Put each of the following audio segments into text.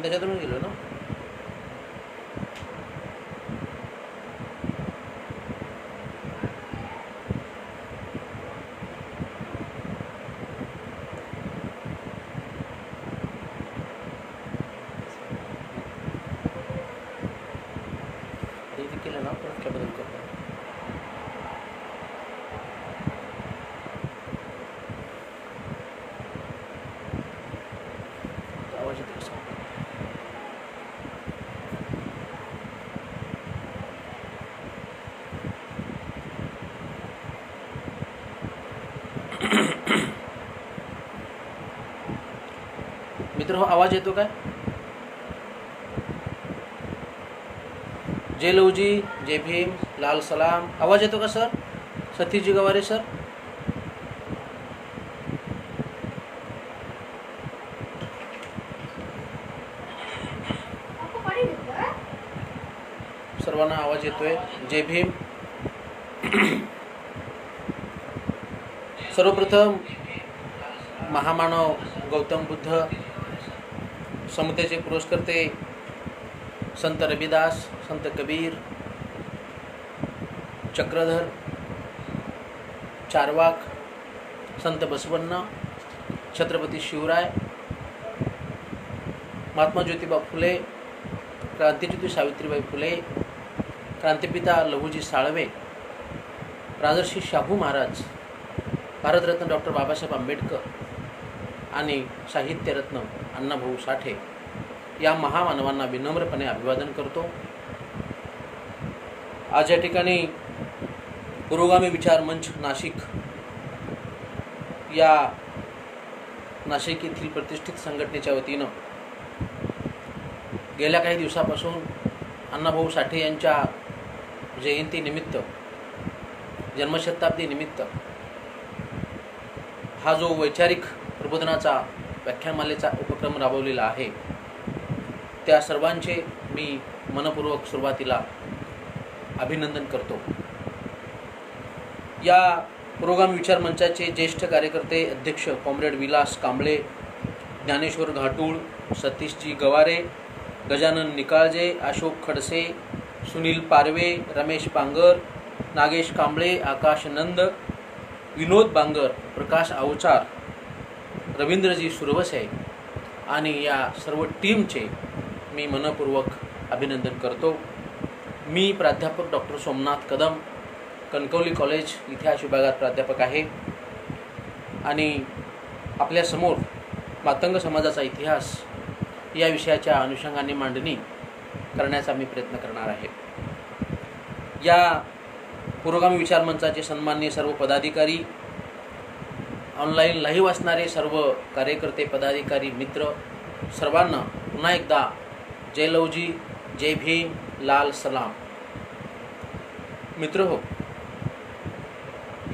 आपण त्याच्यातून गेलो ना. इथे केलं ना, परत काय बदल करतो. आवाज येतो कसा? मित्र हो, आवाज येतो काय? जय लवजी, जय भीम, लाल सलाम. आवाज येतो का सर? सतीशजी गवारे सर. सर्वांना आवाज येतोय? जय भीम. सर्वप्रथम महामानव गौतम बुद्ध, समतेचे पुरस्कर्ते संत रविदास, संत कबीर, चक्रधर, चारवाक, संत बसवण्णा, छत्रपती शिवराय, महात्मा ज्योतिबा फुले, क्रांतिज्योती सावित्रीबाई फुले, क्रांतिपिता लहुजी साळवे, राजर्षी शाहू महाराज, भारतरत्न डॉक्टर बाबासाहेब आंबेडकर आणि साहित्यरत्न अण्णाभाऊ साठे या महामानवांना विनम्रपणे अभिवादन करतो. आज या ठिकाणी पुरोगामी विचार मंच नाशिक या नाशिक येथील प्रतिष्ठित संघटनेच्या वतीनं गेल्या काही दिवसापासून अण्णाभाऊ साठे यांच्या जयंतीनिमित्त, जन्मशताब्दी निमित्त हा जो वैचारिक प्रबोधनाचा व्याख्यानमालेचा उपक्रम राबवलेला आहे, त्या सर्वांचे मी मनपूर्वक सुरुवातीला अभिनंदन करतो. या पुरोगामी विचार मंचाचे ज्येष्ठ कार्यकर्ते अध्यक्ष कॉम्रेड विलास कांबळे, ज्ञानेश्वर घाटूळ, सतीशजी गवारे, गजानन निकाळजे, अशोक खडसे, सुनील पारवे, रमेश बांगर, नागेश कांबळे, आकाश नंद, विनोद बांगर, प्रकाश अवचार, रवींद्रजी सुरवसे आणि या सर्व टीमचे मी मनपूर्वक अभिनंदन करतो. मी प्राध्यापक डॉक्टर सोमनाथ कदम, कणकवली कॉलेज इतिहास विभागात प्राध्यापक आहे आणि आपल्यासमोर मातंग समाजाचा इतिहास या विषयाच्या अनुषंगाने मांडणी करण्याचा मी प्रयत्न करणार आहे. या पुरोगामी विचार मंचाचे सन्माननीय सर्व पदाधिकारी, ऑनलाईन लाईव्ह असणारे सर्व कार्यकर्ते, पदाधिकारी, मित्र, सर्वांना पुन्हा एकदा जय लवजी, जय भीम, लाल सलाम. मित्र हो,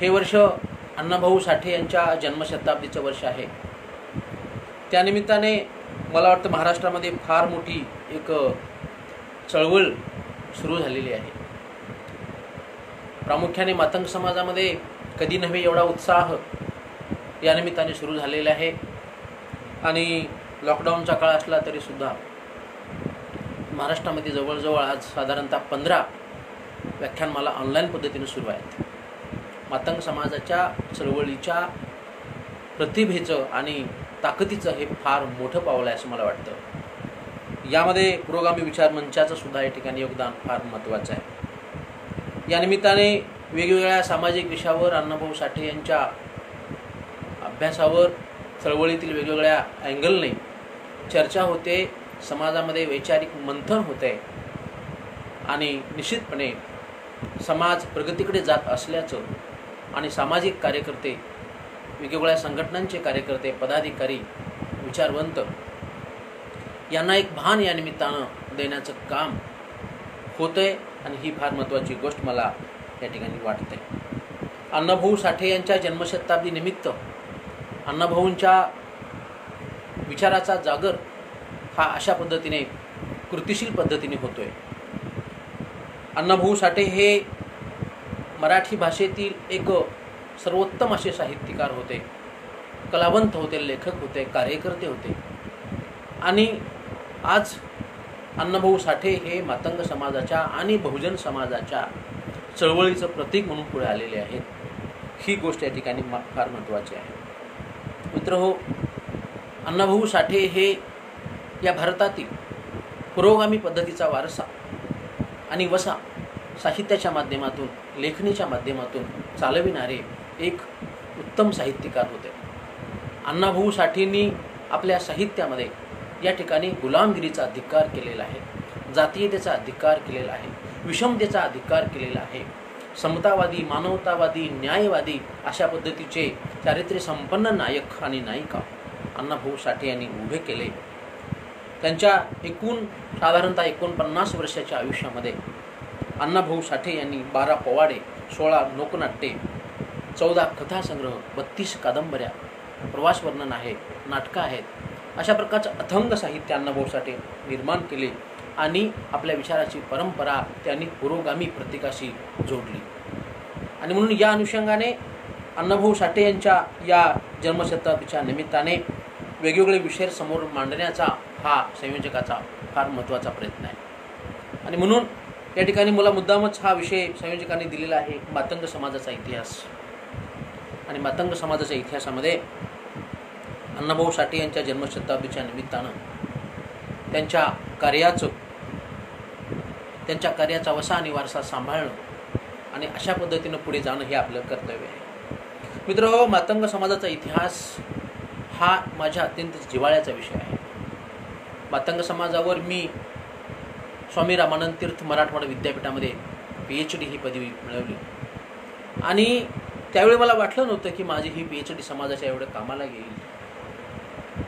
हे वर्ष अण्णाभाऊ साठे यांच्या जन्मशताब्दीचं वर्ष आहे. त्यानिमित्ताने मला वाटतं महाराष्ट्रामध्ये फार मोठी एक चळवळ सुरू झालेली आहे. प्रामुख्याने मातंग समाजामध्ये कधी नव्हे एवढा उत्साह या निमित्ताने सुरू झालेला आहे आणि लॉकडाऊनचा काळ असला तरीसुद्धा महाराष्ट्रामध्ये जवळजवळ आज साधारणतः 15 व्याख्यानमाला ऑनलाईन पद्धतीने सुरू आहेत. मातंग समाजाच्या चळवळीच्या प्रतिभेचं आणि ताकदीचं हे फार मोठं पाऊल आहे असं मला वाटतं. यामध्ये पुरोगामी विचार मंचाचं सुद्धा या ठिकाणी योगदान फार महत्त्वाचं आहे. या निमित्ताने वेगवेगळ्या सामाजिक विषयावर अण्णाभाऊ साठे यांच्या अभ्यासावर, चळवळीतील वेगवेगळ्या अँगलने चर्चा होते, समाजामध्ये वैचारिक मंथन होते आणि निश्चितपणे समाज प्रगतीकडे जात असल्याचं आणि सामाजिक कार्यकर्ते, वेगवेगळ्या संघटनांचे कार्यकर्ते, पदाधिकारी, विचारवंत यांना एक भान या निमित्तानं देण्याचं काम होतंय आणि ही फार महत्त्वाची गोष्ट मला या ठिकाणी वाटते. अण्णाभाऊ साठे यांच्या जन्मशताब्दी निमित्त अण्णाभाऊंच्या विचाराचा जागर हा अशा पद्धतीने कृतिशील पद्धतीने होतोय. अण्णाभाऊ साठे हे मराठी भाषेतील एक सर्वोत्तम असे साहित्यकार होते, कलावंत होते, लेखक होते, कार्यकर्ते होते आणि आज अण्णाभाऊ साठे हे मातंग समाजाच्या आणि बहुजन समाजाच्या चळवळीचं प्रतीक म्हणून पुढे आलेले आहेत. ही गोष्ट या ठिकाणी फार महत्त्वाची आहे. मित्रहो, अण्णाभाऊ साठे हे या भारतातील पुरोगामी पद्धतीचा वारसा आणि वसा साहित्याच्या माध्यमातून, लेखणीच्या माध्यमातून चालविणारे एक उत्तम साहित्यकार होते. अण्णाभाऊ साठेंनी आपल्या साहित्यामध्ये या ठिकाणी गुलामगिरीचा धिक्कार केलेला आहे, जातीयतेचा धिक्कार केलेला आहे, विषमतेचा धिक्कार केलेला आहे. समतावादी, मानवतावादी, न्यायवादी अशा पद्धतीचे चारित्र्य संपन्न नायक आणि नायिका अण्णाभाऊ साठे यांनी उभे केले. त्यांच्या साधारणतः 49 वर्षाच्या आयुष्यामध्ये अण्णाभाऊ साठे यांनी 12 पोवाडे, 16 लोकनाट्ये, 14 कथासंग्रह, 32 कादंबऱ्या, प्रवास वर्णन आहे, नाटकं आहेत, अशा प्रकारचं अथंग साहित्य अण्णाभाऊ साठे निर्माण केले आणि आपल्या विचाराची परंपरा त्यांनी पुरोगामी प्रतीकाशी जोडली. आणि म्हणून या अनुषंगाने अण्णाभाऊ साठे यांच्या या जन्मशताब्दीच्या निमित्ताने वेगवेगळे विषय समोर मांडण्याचा हा संयोजकाचा फार महत्त्वाचा प्रयत्न आहे. आणि म्हणून या ठिकाणी मला मुद्दामच हा विषय संयोजकांनी दिलेला आहे, मातंग समाजाचा इतिहास. आणि मातंग समाजाच्या इतिहासामध्ये अण्णाभाऊ साठे यांच्या जन्मशताब्दीच्या निमित्तानं त्यांच्या कार्याचा वसा आणि वारसा सांभाळणं आणि अशा पद्धतीनं पुढे जाणं हे आपलं कर्तव्य आहे. मित्रहो, मातंग समाजाचा इतिहास हा माझ्या अत्यंत जिव्हाळ्याचा विषय आहे. मातंग समाजावर मी स्वामी रामानंद तीर्थ मराठवाडा विद्यापीठामध्ये PhD ही पदवी मिळवली. आणि त्यावेळी मला वाटलं नव्हतं की माझी ही PhD समाजाच्या एवढं कामाला येईल.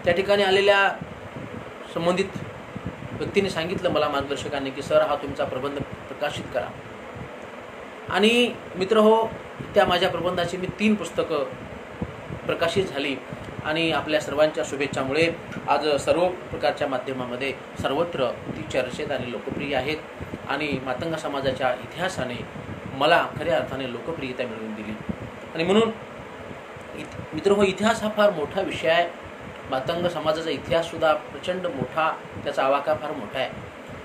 त्या ठिकाणी आलेल्या संबंधित व्यक्तीने सांगितलं मला, मार्गदर्शकांनी, की सर हा तुमचा प्रबंध प्रकाशित करा. आणि मित्रहो, त्या माझ्या प्रबंधाची मी 3 पुस्तकं प्रकाशित झाली. आणि आपल्या सर्वांच्या शुभेच्छामुळे आज सर्व प्रकारच्या माध्यमामध्ये सर्वत्र ती चर्चेत आणि लोकप्रिय आहेत. आणि मातंग समाजाच्या इतिहासाने मला खऱ्या अर्थाने लोकप्रियता मिळवून दिली. आणि म्हणून मित्रहो, इतिहास हा फार मोठा विषय आहे. मातंग समाजाचा इतिहाससुद्धा प्रचंड मोठा, त्याचा आवाका फार मोठा आहे.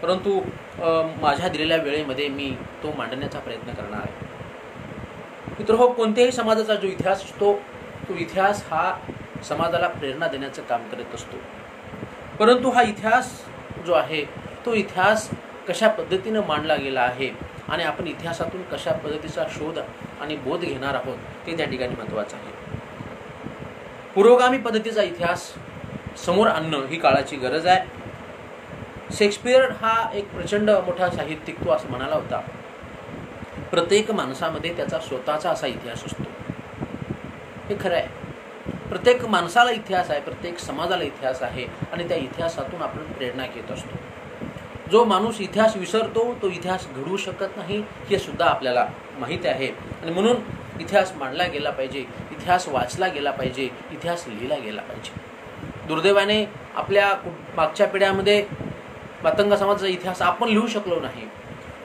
परंतु माझ्या दिलेल्या वेळेमध्ये मी तो मांडण्याचा प्रयत्न करणार आहे. मित्रहो, कोणत्याही समाजाचा जो इतिहास असतो तो इतिहास हा समाजाला प्रेरणा देण्याचं काम करत असतो. परंतु हा इतिहास जो आहे तो इतिहास कशा पद्धतीनं मांडला गेला आहे आणि आपण इतिहासातून कशा पद्धतीचा शोध आणि बोध घेणार आहोत ते त्या ठिकाणी महत्त्वाचं आहे. पुरोगामी पद्धतीचा इतिहास समोर आणणं ही काळाची गरज आहे. शेक्सपियर हा एक प्रचंड मोठा साहित्यिक, तो असं म्हणाला होता, प्रत्येक माणसामध्ये त्याचा स्वतःचा असा इतिहास असतो. हे खरं आहे. प्रत्येक माणसाला इतिहास आहे, प्रत्येक समाजाला इतिहास आहे आणि त्या इतिहासातून आपण प्रेरणा घेत असतो. जो माणूस इतिहास विसरतो तो इतिहास घडवू शकत नाही, हे सुद्धा आपल्याला माहीत आहे. आणि म्हणून इतिहास मांडला गेला पाहिजे, इतिहास वाचला गेला पाहिजे, इतिहास लिहिला गेला पाहिजे. दुर्दैवाने आपल्या मागच्या पिढ्यामध्ये मातंग समाजाचा इतिहास आपण लिहू शकलो नाही.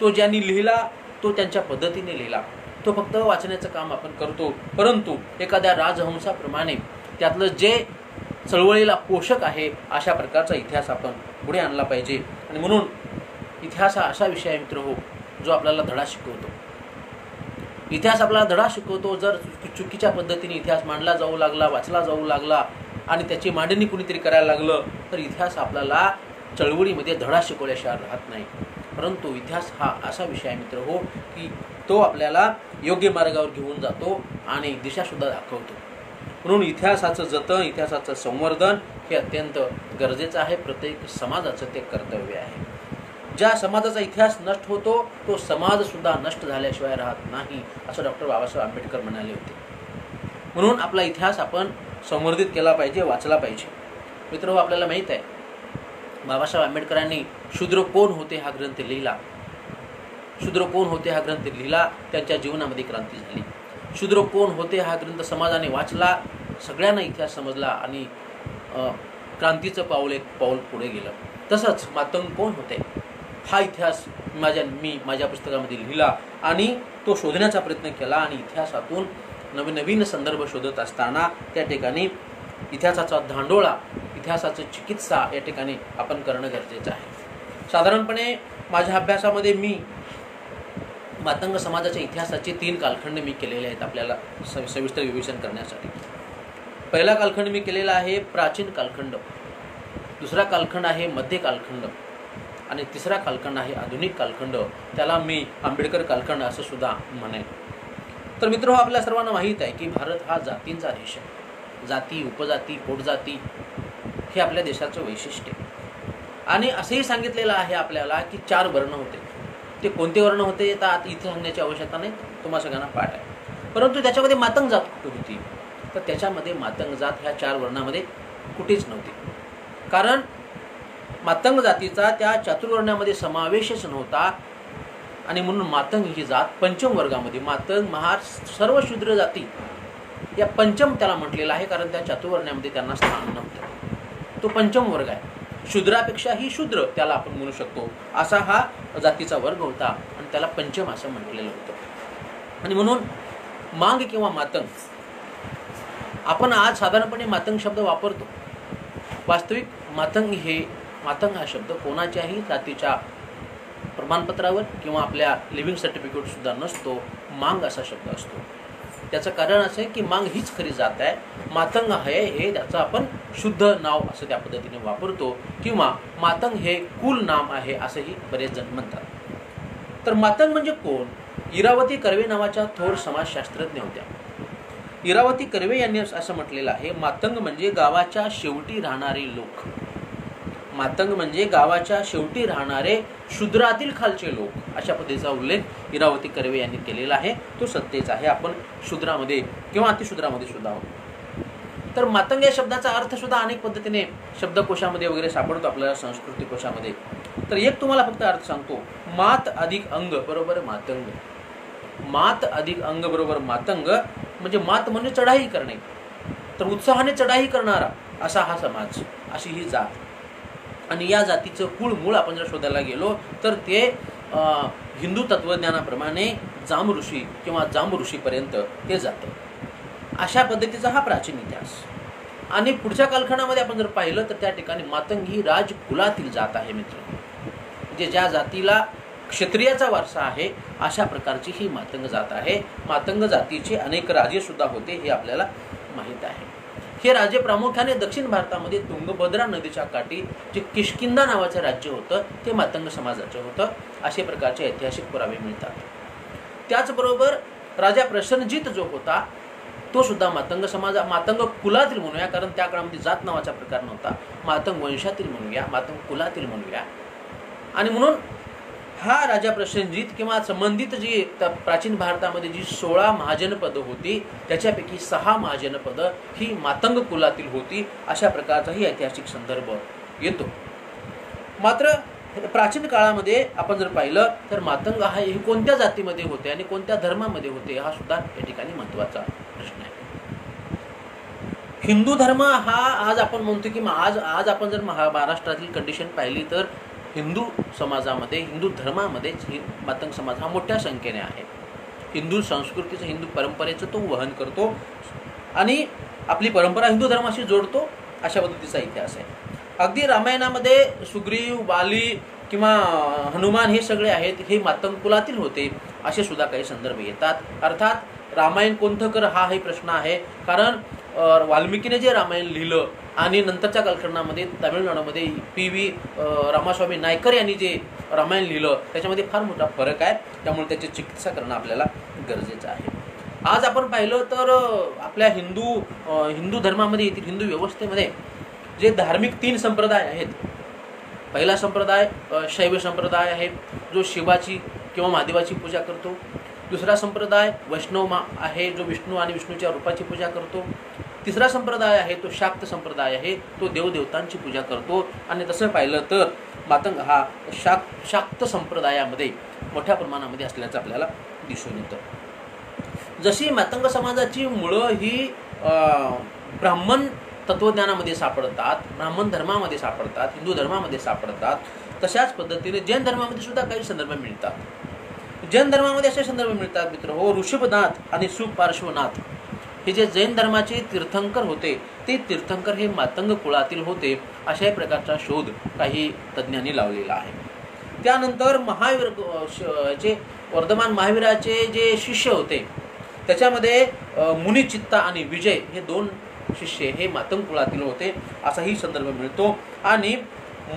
तो ज्यांनी लिहिला तो त्यांच्या पद्धतीने लिहिला, तो फक्त वाचण्याचं काम आपण करतो. परंतु एखाद्या राजहंसाप्रमाणे त्यातलं जे चळवळीला पोषक आहे अशा प्रकारचा इतिहास आपण पुढे आणला पाहिजे. आणि म्हणून इतिहास हा असा विषय आहे मित्रहो जो आपल्याला धडा शिकवतो. इतिहास आपल्याला धडा शिकवतो. जर चुकीच्या पद्धतीने इतिहास मांडला जाऊ लागला, वाचला जाऊ लागला आणि त्याची मांडणी कुणीतरी करायला लागलं तर इतिहास आपल्याला चळवळीमध्ये धडा शिकवल्याशिवाय राहत नाही. परंतु इतिहास हा असा विषय आहे मित्रहो की तो आपल्याला योग्य मार्गावर घेऊन जातो आणि दिशासुद्धा दाखवतो. म्हणून इतिहासाचं जतन, इतिहासाचं संवर्धन हे अत्यंत गरजेचं आहे. प्रत्येक समाजाचं ते कर्तव्य आहे. ज्या समाजाचा इतिहास नष्ट होतो तो समाजसुद्धा नष्ट झाल्याशिवाय राहत नाही, असं डॉक्टर बाबासाहेब आंबेडकर म्हणाले होते. म्हणून आपला इतिहास आपण संवर्धित केला पाहिजे, वाचला पाहिजे. मित्रहो, आपल्याला माहीत आहे बाबासाहेब आंबेडकरांनी शूद्र कोण होते हा ग्रंथ लिहिला. शूद्र कोण होते हा ग्रंथ लिहिला, त्यांच्या जीवनामध्ये क्रांती झाली. शूद्र कोण होते हा ग्रंथ समाजाने वाचला, सगळ्यांना इतिहास समजला आणि क्रांतीचं पाऊल पुढे गेलं. तसंच मातंग कोण होते हा इतिहास मी माझ्या पुस्तकामध्ये लिहिला आणि तो शोधण्याचा प्रयत्न केला. आणि इतिहासातून नवीन संदर्भ शोधत असताना त्या ठिकाणी इतिहासाचा धांडोळा, इतिहासाचं चिकित्सा या ठिकाणी आपण करणं गरजेचं आहे. साधारणपणे माझ्या अभ्यासामध्ये मी मातंग समाजाच्या इतिहासाचे 3 कालखंड मी केलेले आहेत आपल्याला सविस्तर विवेचन करण्यासाठी. पहिला कालखंड मी केलेला आहे प्राचीन कालखंड, दुसरा कालखंड आहे मध्य कालखंड आणि तिसरा कालखंड आहे आधुनिक कालखंड. त्याला मी आंबेडकर कालखंड असं सुद्धा म्हणेन. तर मित्र, आपल्या सर्वांना माहीत आहे की भारत हा जातींचा देश आहे. जाती, उपजाती, पोटजाती हे आपल्या देशाचं वैशिष्ट्य आहे. आणि असंही सांगितलेलं आहे आपल्याला की 4 वर्ण होते. ते कोणते वर्ण होते तर इथे सांगण्याची आवश्यकता नाही, तुम्हाला सगळ्यांना पाठ आहे. परंतु त्याच्यामध्ये मातंग जात कुठे होती तर त्याच्यामध्ये मातंग जात ह्या 4 वर्णामध्ये कुठेच नव्हती. कारण मातंग जातीचा त्या चातुर्वर्ण्यामध्ये समावेशच नव्हता आणि म्हणून मातंग ही जात पंचम वर्गामध्ये, मातंग, महार, सर्व शूद्र जाती या पंचम त्याला म्हटलेलं आहे. कारण त्या चातुर्वर्ण्यामध्ये त्यांना स्थान नव्हतं. तो पंचम वर्ग आहे. शूद्रापेक्षाही शूद्र त्याला आपण म्हणू शकतो असा हा जातीचा वर्ग होता आणि त्याला पंचम असं म्हटलेलं होतं. आणि म्हणून मांग किंवा मातंग, आपण आज साधारणपणे मातंग शब्द वापरतो. वास्तविक मातंग हा शब्द कोणाच्याही जातीच्या प्रमाणपत्रावर किंवा आपल्या लिव्हिंग सर्टिफिकेट सुद्धा नसतो. मांग असा शब्द असतो. त्याचं कारण असं आहे की मांग हीच खरी जात आहे. मातंग आहे हे त्याचं आपण शुद्ध नाव असं त्या पद्धतीने वापरतो किंवा मातंग हे कुल नाम आहे असंही बरेच जण म्हणतात. तर मातंग म्हणजे कोण? इरावती कर्वे नावाच्या थोर समाजशास्त्रज्ञ होत्या. इरावती कर्वे यांनी असं म्हटलेलं आहे, मातंग म्हणजे गावाच्या शेवटी राहणारे लोक. मातंग म्हणजे गावाच्या शेवटी राहणारे शूद्रातील खालचे लोक अशा पद्धतीचा उल्लेख इरावती कर्वे यांनी केलेला आहे. तो सत्तेच आहे. आपण शूद्रामध्ये किंवा अतिशूद्रामध्ये सुद्धा आहोत. तर मातंग या शब्दाचा अर्थ सुद्धा अनेक पद्धतीने शब्दकोशामध्ये वगैरे सापडतो आपल्याला, संस्कृती कोशामध्ये. तर एक तुम्हाला फक्त अर्थ सांगतो, मात अधिक अंग बरोबर मातंग. मात अधिक अंग बरोबर मातंग म्हणजे मात म्हणजे चढाई करणे, तर उत्साहाने चढाई करणारा असा हा समाज, अशी ही जात. आणि या जातीचं कुळ मूळ आपण जर शोधायला गेलो तर ते हिंदू तत्वज्ञानाप्रमाणे जाम ऋषी किंवा जांब ऋषीपर्यंत ते जातं. अशा पद्धतीचा हा प्राचीन इतिहास. आणि पुढच्या कालखंडामध्ये आपण जर पाहिलं तर त्या ठिकाणी मातंग ही राजकुलातील जात आहे मित्र. म्हणजे ज्या जातीला क्षत्रियाचा वारसा आहे अशा प्रकारची ही मातंग जात आहे. मातंग जातीचे अनेक राजे सुद्धा होते हे आपल्याला माहीत आहे. हे राजे प्रामुख्याने दक्षिण भारतामध्ये तुंगभद्रा नदीच्या काठी जे किष्किंधा नावाचं राज्य होतं ते मातंग समाजाचं होतं. असे प्रकारचे ऐतिहासिक पुरावे मिळतात. त्याचबरोबर राजा प्रसन्नजित जो होता तो सुद्धा मातंग कुलातील म्हणूया, कारण त्या काळामध्ये जात नावाचा प्रकार नव्हता. मातंग वंशातील म्हणूया, मातंग कुलातील म्हणूया. आणि म्हणून हा राजा प्रसन्नजित किंवा संबंधित जी प्राचीन भारतामध्ये जी 16 महाजनपदं होती त्याच्यापैकी 6 महाजनपदं ही मातंग कुलातील होती. अशा प्रकारचाही ऐतिहासिक संदर्भ येतो. मात्र प्राचीन काळामध्ये आपण जर पाहिलं तर मातंग हा हे कोणत्या जातीमध्ये होते आणि कोणत्या धर्मामध्ये होते हा सुद्धा या ठिकाणी महत्त्वाचा प्रश्न आहे. हिंदू धर्म हा आज आपण म्हणतो की आज आपण जर महाराष्ट्रातील कंडिशन पाहिली तर हिंदू समाजामध्ये, हिंदू धर्मामध्ये मातंग समाज हा मोठ्या संख्येने आहे. हिंदू संस्कृतीचं, हिंदू परंपरेचं तो वहन करतो आणि आपली परंपरा हिंदू धर्माशी जोडतो. अशा पद्धतीचा इतिहास आहे. अगदी रामायणामध्ये सुग्रीव, वाली किंवा हनुमान हे सगळे आहेत हे मातंग कुलातील होते असे सुद्धा काही संदर्भ येतात. अर्थात रामायण कोणतं कर हा प्रश्न आहे. कारण वाल्मिकीने जे रामायण लिहिलं आणि नंतरच्या कालखंडामध्ये तामिळनाडूमध्ये PV रामास्वामी नायकर यांनी जे रामायण लिहिलं त्याच्यामध्ये फार मोठा फरक आहे. त्यामुळे त्याची चिकित्सा करणं आपल्याला गरजेचं आहे. आज आपण पाहिलं तर आपल्या हिंदू धर्मामध्ये येथील हिंदू व्यवस्थेमध्ये जे धार्मिक 3 संप्रदाय आहेत. पहिला संप्रदाय शैव संप्रदाय आहे जो शिवाची किंवा महादेवाची पूजा करतो. दुसरा संप्रदाय वैष्णव आहे जो विष्णू आणि विष्णूच्या रूपाची पूजा करतो. तिसरा संप्रदाय आहे तो शाक्त संप्रदाय आहे तो देवदेवतांची पूजा करतो. आणि तसं पाहिलं तर मातंग हा शाक्त संप्रदायामध्ये मोठ्या प्रमाणामध्ये असल्याचं आपल्याला दिसून येतं. जशी मातंग समाजाची मुळं ही ब्राह्मण तत्वज्ञानामध्ये सापडतात, ब्राह्मण धर्मामध्ये सापडतात, हिंदू धर्मामध्ये सापडतात, तशाच पद्धतीने जैन धर्मामध्ये सुद्धा काही संदर्भ मिळतात. जैन धर्मामध्ये असे संदर्भ मिळतात मित्र हो, ऋषभनाथ आणि सुपार्श्वनाथ हे जे जैन धर्माचे तीर्थंकर होते ते तीर्थंकर हे मातंग कुळातील होते, अशाही प्रकारचा शोध काही तज्ज्ञांनी लावलेला आहे. त्यानंतर चे वर्धमान महावीराचे जे शिष्य होते त्याच्यामध्ये मुनिचित्ता आणि विजय हे 2 शिष्य हे मातंग कुळातील होते असाही संदर्भ मिळतो. आणि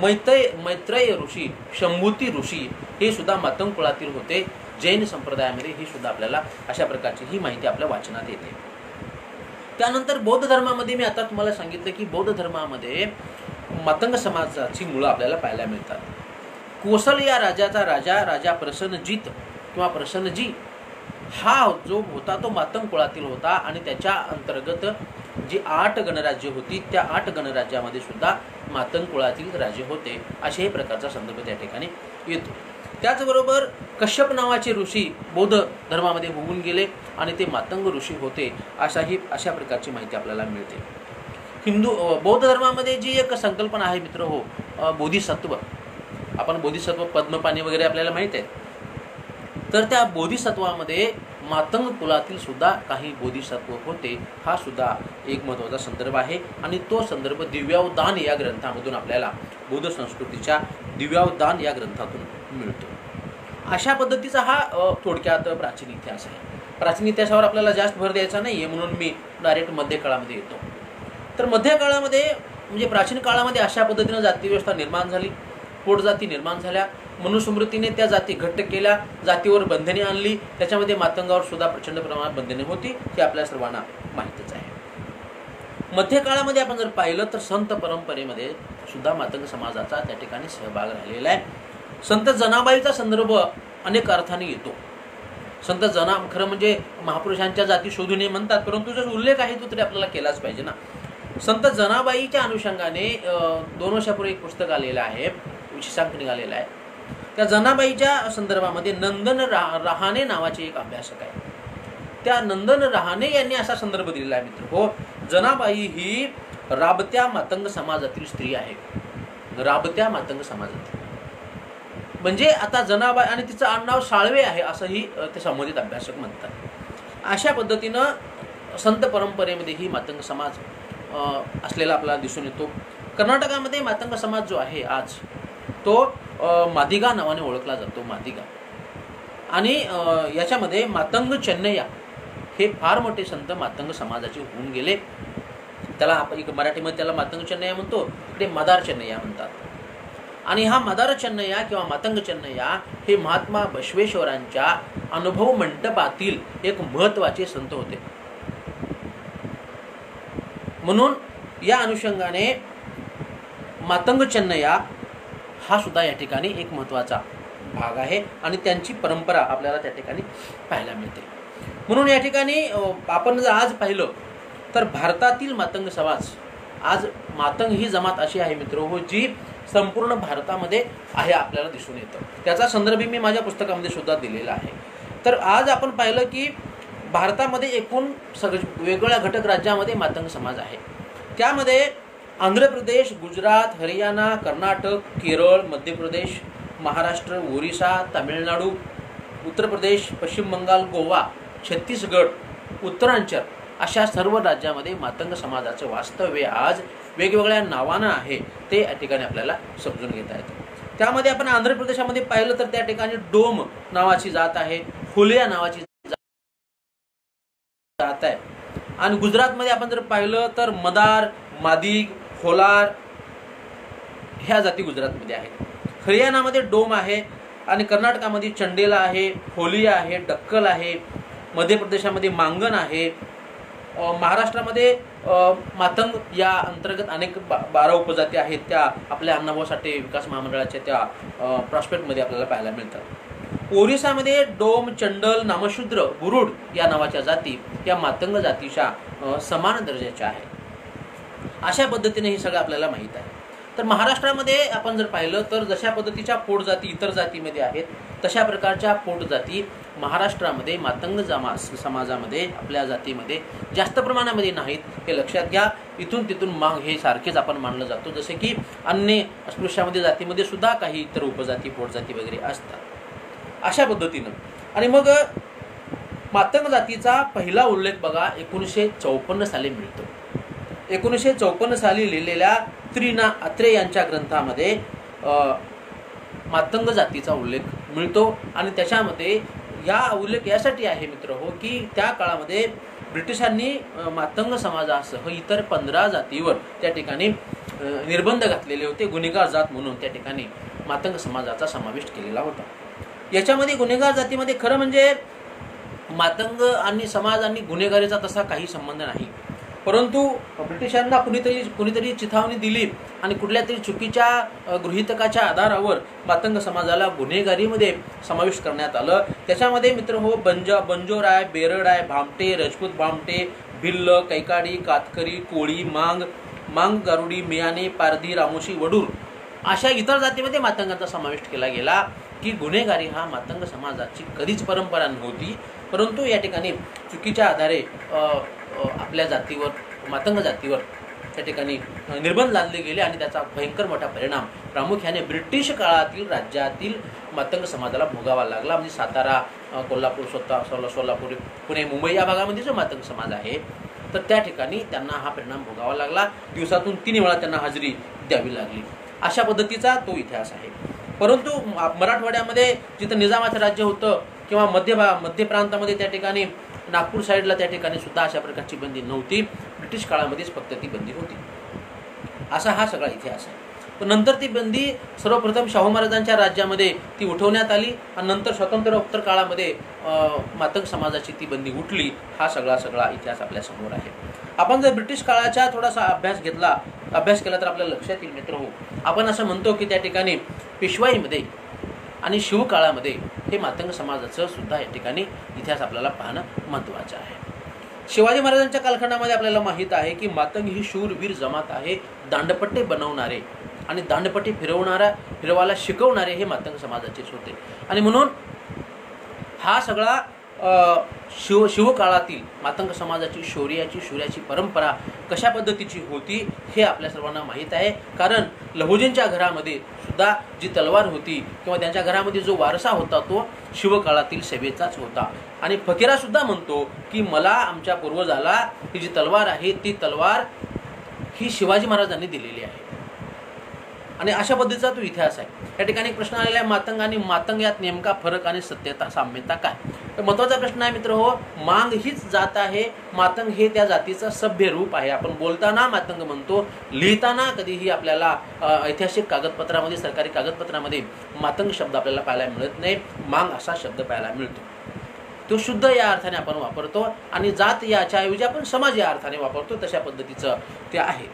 मैत्रेय ऋषी, शंभूती ऋषी हे सुद्धा मातंग कुळातील होते जैन संप्रदायामध्ये. ही सुद्धा आपल्याला अशा प्रकारची ही माहिती आपल्या वाचनात येते. त्यानंतर बौद्ध धर्मामध्ये मी आता तुम्हाला सांगितलं की बौद्ध धर्मामध्ये मातंग समाजाची मुळं आपल्याला पाहायला मिळतात. कोसल या राजाचा राजा प्रसन्नजीत किंवा प्रसन्नजी हा जो होता तो मातंग कुळातील होता आणि त्याच्या अंतर्गत जी 8 गणराज्य होती त्या 8 गणराज्यामध्ये सुद्धा मातंग कुळातील राजे होते, अशाही प्रकारचा संदर्भ त्या ठिकाणी येतो. त्याचबरोबर कश्यप नावाचे ऋषी बौद्ध धर्मामध्ये होऊन गेले आणि ते मातंग ऋषी होते, अशा प्रकारची माहिती आपल्याला मिळते. बौद्ध धर्मामध्ये जी एक संकल्पना आहे मित्र हो, बोधिसत्व. आपण बोधिसत्व पद्मपाणी वगैरे आपल्याला माहित आहे. तर त्या बोधिसत्वामध्ये मातंग कुलातील सुद्धा काही बोधिसत्व होते, हा सुद्धा एक महत्त्वाचा संदर्भ आहे. आणि तो संदर्भ दिव्यावदान या ग्रंथामधून आपल्याला बौद्ध संस्कृतीच्या दिव्यावदान या ग्रंथातून मिळतो. अशा पद्धतीचा हा थोडक्यात प्राचीन इतिहास आहे. प्राचीन इतिहासावर आपल्याला जास्त भर द्यायचा नाही आहे म्हणून मी डायरेक्ट मध्यकाळामध्ये येतो. तर मध्यकाळामध्ये म्हणजे प्राचीन काळामध्ये अशा पद्धतीनं जातीव्यवस्था निर्माण झाली, पोटजाती निर्माण झाल्या, मनुस्मृतीने त्या जाती घट्ट केल्या, जातीवर बंधने आणली, त्याच्यामध्ये मातंगावर सुद्धा प्रचंड प्रमाणात बंधने होती, हे आपल्या सर्वांना माहीतच आहे. मध्यकाळामध्ये आपण जर पाहिलं तर संत परंपरेमध्ये सुद्धा मातंग समाजाचा त्या ठिकाणी सहभाग राहिलेला आहे. संत जनाबाईचा संदर्भ अनेक अर्थाने येतो. संत जना खरं म्हणजे महापुरुषांच्या जाती शोधू नये म्हणतात, परंतु जो उल्लेख आहे तो तरी आपल्याला केलाच पाहिजे ना. संत जनाबाईच्या अनुषंगाने 2 वर्षापूर्वी एक पुस्तक आलेलं आहे, विशेषांक निघालेला आहे. त्या जनाबाईच्या संदर्भामध्ये नंदन रहाणे नावाचे एक अभ्यासक आहे. त्या नंदन रहाणे यांनी असा संदर्भ दिलेला आहे मित्र हो, जनाबाई ही राबत्या मातंग समाजातील स्त्री आहे. राबत्या मातंग समाजातील म्हणजे आता जनाबाई आणि तिचं आडनाव साळवे आहे असंही ते संबंधित अभ्यासक म्हणतात. अशा पद्धतीनं संत परंपरेमध्ये ही मातंग समाज असलेला आपल्याला दिसून येतो. कर्नाटकामध्ये मातंग समाज जो आहे आज तो मादिगा नावाने ओळखला जातो, मादिगा. आणि याच्यामध्ये मातंग चेन्नैया हे फार मोठे संत मातंग समाजाचे होऊन गेले. त्याला आपण मराठीमध्ये त्याला मातंग चेन्नैया म्हणतो, इकडे मदार चेन्नैया म्हणतात. आणि हा मदार चेन्नैया किंवा मातंग चेन्नैया हे महात्मा बसवेश्वरांच्या अनुभव मंडपातील एक महत्त्वाचे संत होते. म्हणून या अनुषंगाने मातंग चेन्नैया हा सुद्धा या ठिकाणी एक महत्त्वाचा भाग आहे आणि त्यांची परंपरा आपल्याला त्या ठिकाणी पाहायला मिळते. म्हणून या ठिकाणी आपण जर आज पाहिलं तर भारतातील मातंग समाज, आज मातंग ही जमात अशी आहे मित्र हो जी संपूर्ण भारतामध्ये आहे आपल्याला दिसून येतं. त्याचा संदर्भ मी माझ्या पुस्तकामध्ये सुद्धा दिलेला आहे. तर आज आपण पाहिलं की भारतामध्ये एकूण वेगवेगळ्या घटक राज्यामध्ये मातंग समाज आहे. त्यामध्ये आंध्र प्रदेश, गुजरात, हरियाणा, कर्नाटक, केरळ, मध्य प्रदेश, महाराष्ट्र, ओरिसा, तामिळनाडू, उत्तर प्रदेश, पश्चिम बंगाल, गोवा, छत्तीसगड, उत्तरांचल अशा सर्व राज्यामध्ये मातंग समाजाचं वास्तव्य आज वेगवेगळ्या नावानं आहे, ते या ठिकाणी आपल्याला समजून घेता येतं. त्यामध्ये आपण आंध्र प्रदेशामध्ये पाहिलं तर त्या ठिकाणी डोम नावाची जात आहे, होलिया नावाची जात आहे. आणि गुजरातमध्ये आपण जर पाहिलं तर मदार, मादिग, होलार ह्या जाती गुजरातमध्ये आहेत. हरियाणामध्ये डोम आहे आणि कर्नाटकामध्ये चंडेला आहे, होलिया आहे, डक्कल आहे. मध्य प्रदेशामध्ये मांगन आहे. महाराष्ट्रामध्ये मातंग या अंतर्गत अनेक 12 उपजाती आहेत, त्या आपल्या अण्णाभाऊ साठे विकास महामंडळाच्या त्या प्रॉस्पेक्टमध्ये आपल्याला पाहायला मिळतात. ओरिसामध्ये डोम, चंडल, नामशूद्र, बुरुड या नावाच्या जाती या मातंग जातीच्या समान दर्जाच्या आहेत. अशा पद्धतीने हे सगळं आपल्याला माहीत आहे. तर महाराष्ट्रामध्ये आपण जर पाहिलं तर जशा पद्धतीच्या पोटजाती इतर जातीमध्ये आहेत तशा प्रकारच्या पोटजाती महाराष्ट्रामध्ये मातंग समाजामध्ये आपल्या जातीमध्ये जास्त प्रमाणामध्ये नाहीत, हे लक्षात घ्या. इथून तिथून माग हे सारखेच आपण मानलं जातो, जसे की अन्य अस्पृश्यामध्ये जातीमध्ये सुद्धा काही इतर उपजाती पोटजाती वगैरे असतात. अशा पद्धतीनं आणि मग मातंग जातीचा पहिला उल्लेख बघा 1954 साली मिळतो. 1954 साली लिहिलेल्या त्रिना अत्रे यांच्या ग्रंथामध्ये मातंग जातीचा उल्लेख मिळतो. आणि त्याच्यामध्ये या उल्लेख यासाठी आहे मित्र हो की त्या काळामध्ये ब्रिटिशांनी मातंग समाजासह इतर 15 जातीवर त्या ठिकाणी निर्बंध घातलेले होते. गुन्हेगार जात म्हणून त्या ठिकाणी मातंग समाजाचा समावेश केलेला होता. याच्यामध्ये गुन्हेगार जातीमध्ये खरं म्हणजे मातंग आणि समाज आणि गुन्हेगारीचा तसा काही संबंध नाही, परंतु ब्रिटिशांना कुणीतरी चिथावणी दिली आणि कुठल्या तरी चुकीच्या गृहीतकाच्या आधारावर मातंग समाजाला गुन्हेगारीमध्ये समावेश करण्यात आलं. त्याच्यामध्ये मित्र हो बंजोराय, बेरडाय, भामटे, राजपूत भामटे, भिल्ल, कैकाडी, कातकरी, कोळी, मांग गारुडी, मियाने, पारधी, रामोशी, वडूर अशा इतर जातीमध्ये मातंगांचा समावेश केला गेला. की गुन्हेगारी हा मातंग समाजाची कधीच परंपरा नव्हती, परंतु या ठिकाणी चुकीच्या आधारे आपल्या जातीवर मातंग जातीवर त्या ठिकाणी निर्बंध लादले गेले आणि त्याचा भयंकर मोठा परिणाम प्रामुख्याने ब्रिटिश काळातील राज्यातील मातंग समाजाला भोगावा लागला. म्हणजे सातारा, कोल्हापूर, सोलापूर, पुणे, मुंबई या भागामध्ये जो मातंग समाज आहे तर त्या ठिकाणी त्यांना हा परिणाम भोगावा लागला. दिवसातून 3 वेळा त्यांना हजेरी द्यावी लागली. अशा पद्धतीचा तो इतिहास आहे. परंतु मराठवाड्यामध्ये जिथं निजामाचं राज्य होतं किंवा मध्य प्रांतामध्ये त्या ठिकाणी नागपूर साईडला त्या ठिकाणी सुद्धा अशा प्रकारची बंदी नव्हती. ब्रिटिश काळामध्येच फक्त ती बंदी होती. असा हा सगळा इतिहास आहे. पण नंतर ती बंदी सर्वप्रथम शाहू महाराजांच्या राज्यामध्ये ती उठवण्यात आली आणि नंतर स्वातंत्र्योत्तर काळामध्ये मातंग समाजाची ती बंदी उठली. हा सगळा इतिहास आपल्या समोर आहे. आपण जर ब्रिटिश काळाचा थोडासा अभ्यास केला तर आपल्याला लक्षात येईल मित्र हो, आपण असं म्हणतो की त्या ठिकाणी पेशवाईमध्ये आणि शिवकाळामध्ये हे मातंग समाजाचं सुद्धा या ठिकाणी इतिहास आपल्याला पाहणं महत्त्वाचं आहे. शिवाजी महाराजांच्या कालखंडामध्ये आपल्याला माहीत आहे की मातंग ही शूरवीर जमात आहे. दांडपट्टे बनवणारे आणि दांडपट्टी फिरवायला शिकवणारे हे मातंग समाजाचेच होते. आणि म्हणून हा सगळा शिवकाळातील मातंग समाजाची शौर्याची परंपरा कशा पद्धतीची होती हे आपल्या सर्वांना माहीत आहे. कारण लहुजींच्या घरामध्ये सुद्धा जी तलवार होती किंवा त्यांच्या घरामध्ये जो वारसा होता तो शिवकाळातील सेवेचाच होता. आणि फकीरा सुद्धा म्हणतो की मला आमच्या पूर्वजाला ही जी तलवार आहे ती तलवार ही शिवाजी महाराजांनी दिलेली आहे. आणि अशा पद्धतीचा तो इतिहास आहे. या ठिकाणी प्रश्न आलेला आहे मातंग आणि मातंग यात नेमका फरक आणि सत्यता साम्यता काय. तर महत्त्वाचा प्रश्न आहे मित्र हो, मांग हीच जात आहे, मातंग हे त्या जातीचं सभ्य रूप आहे. आपण बोलताना मातंग म्हणतो, लिहिताना कधीही आपल्याला ऐतिहासिक कागदपत्रामध्ये सरकारी कागदपत्रामध्ये मातंग शब्द आपल्याला पाहायला मिळत नाही. मांग असा शब्द पाहायला मिळतो. तो शुद्ध या अर्थाने आपण वापरतो आणि जात याच्या ऐवजी आपण समाज या अर्थाने वापरतो. तशा पद्धतीचं ते आहे.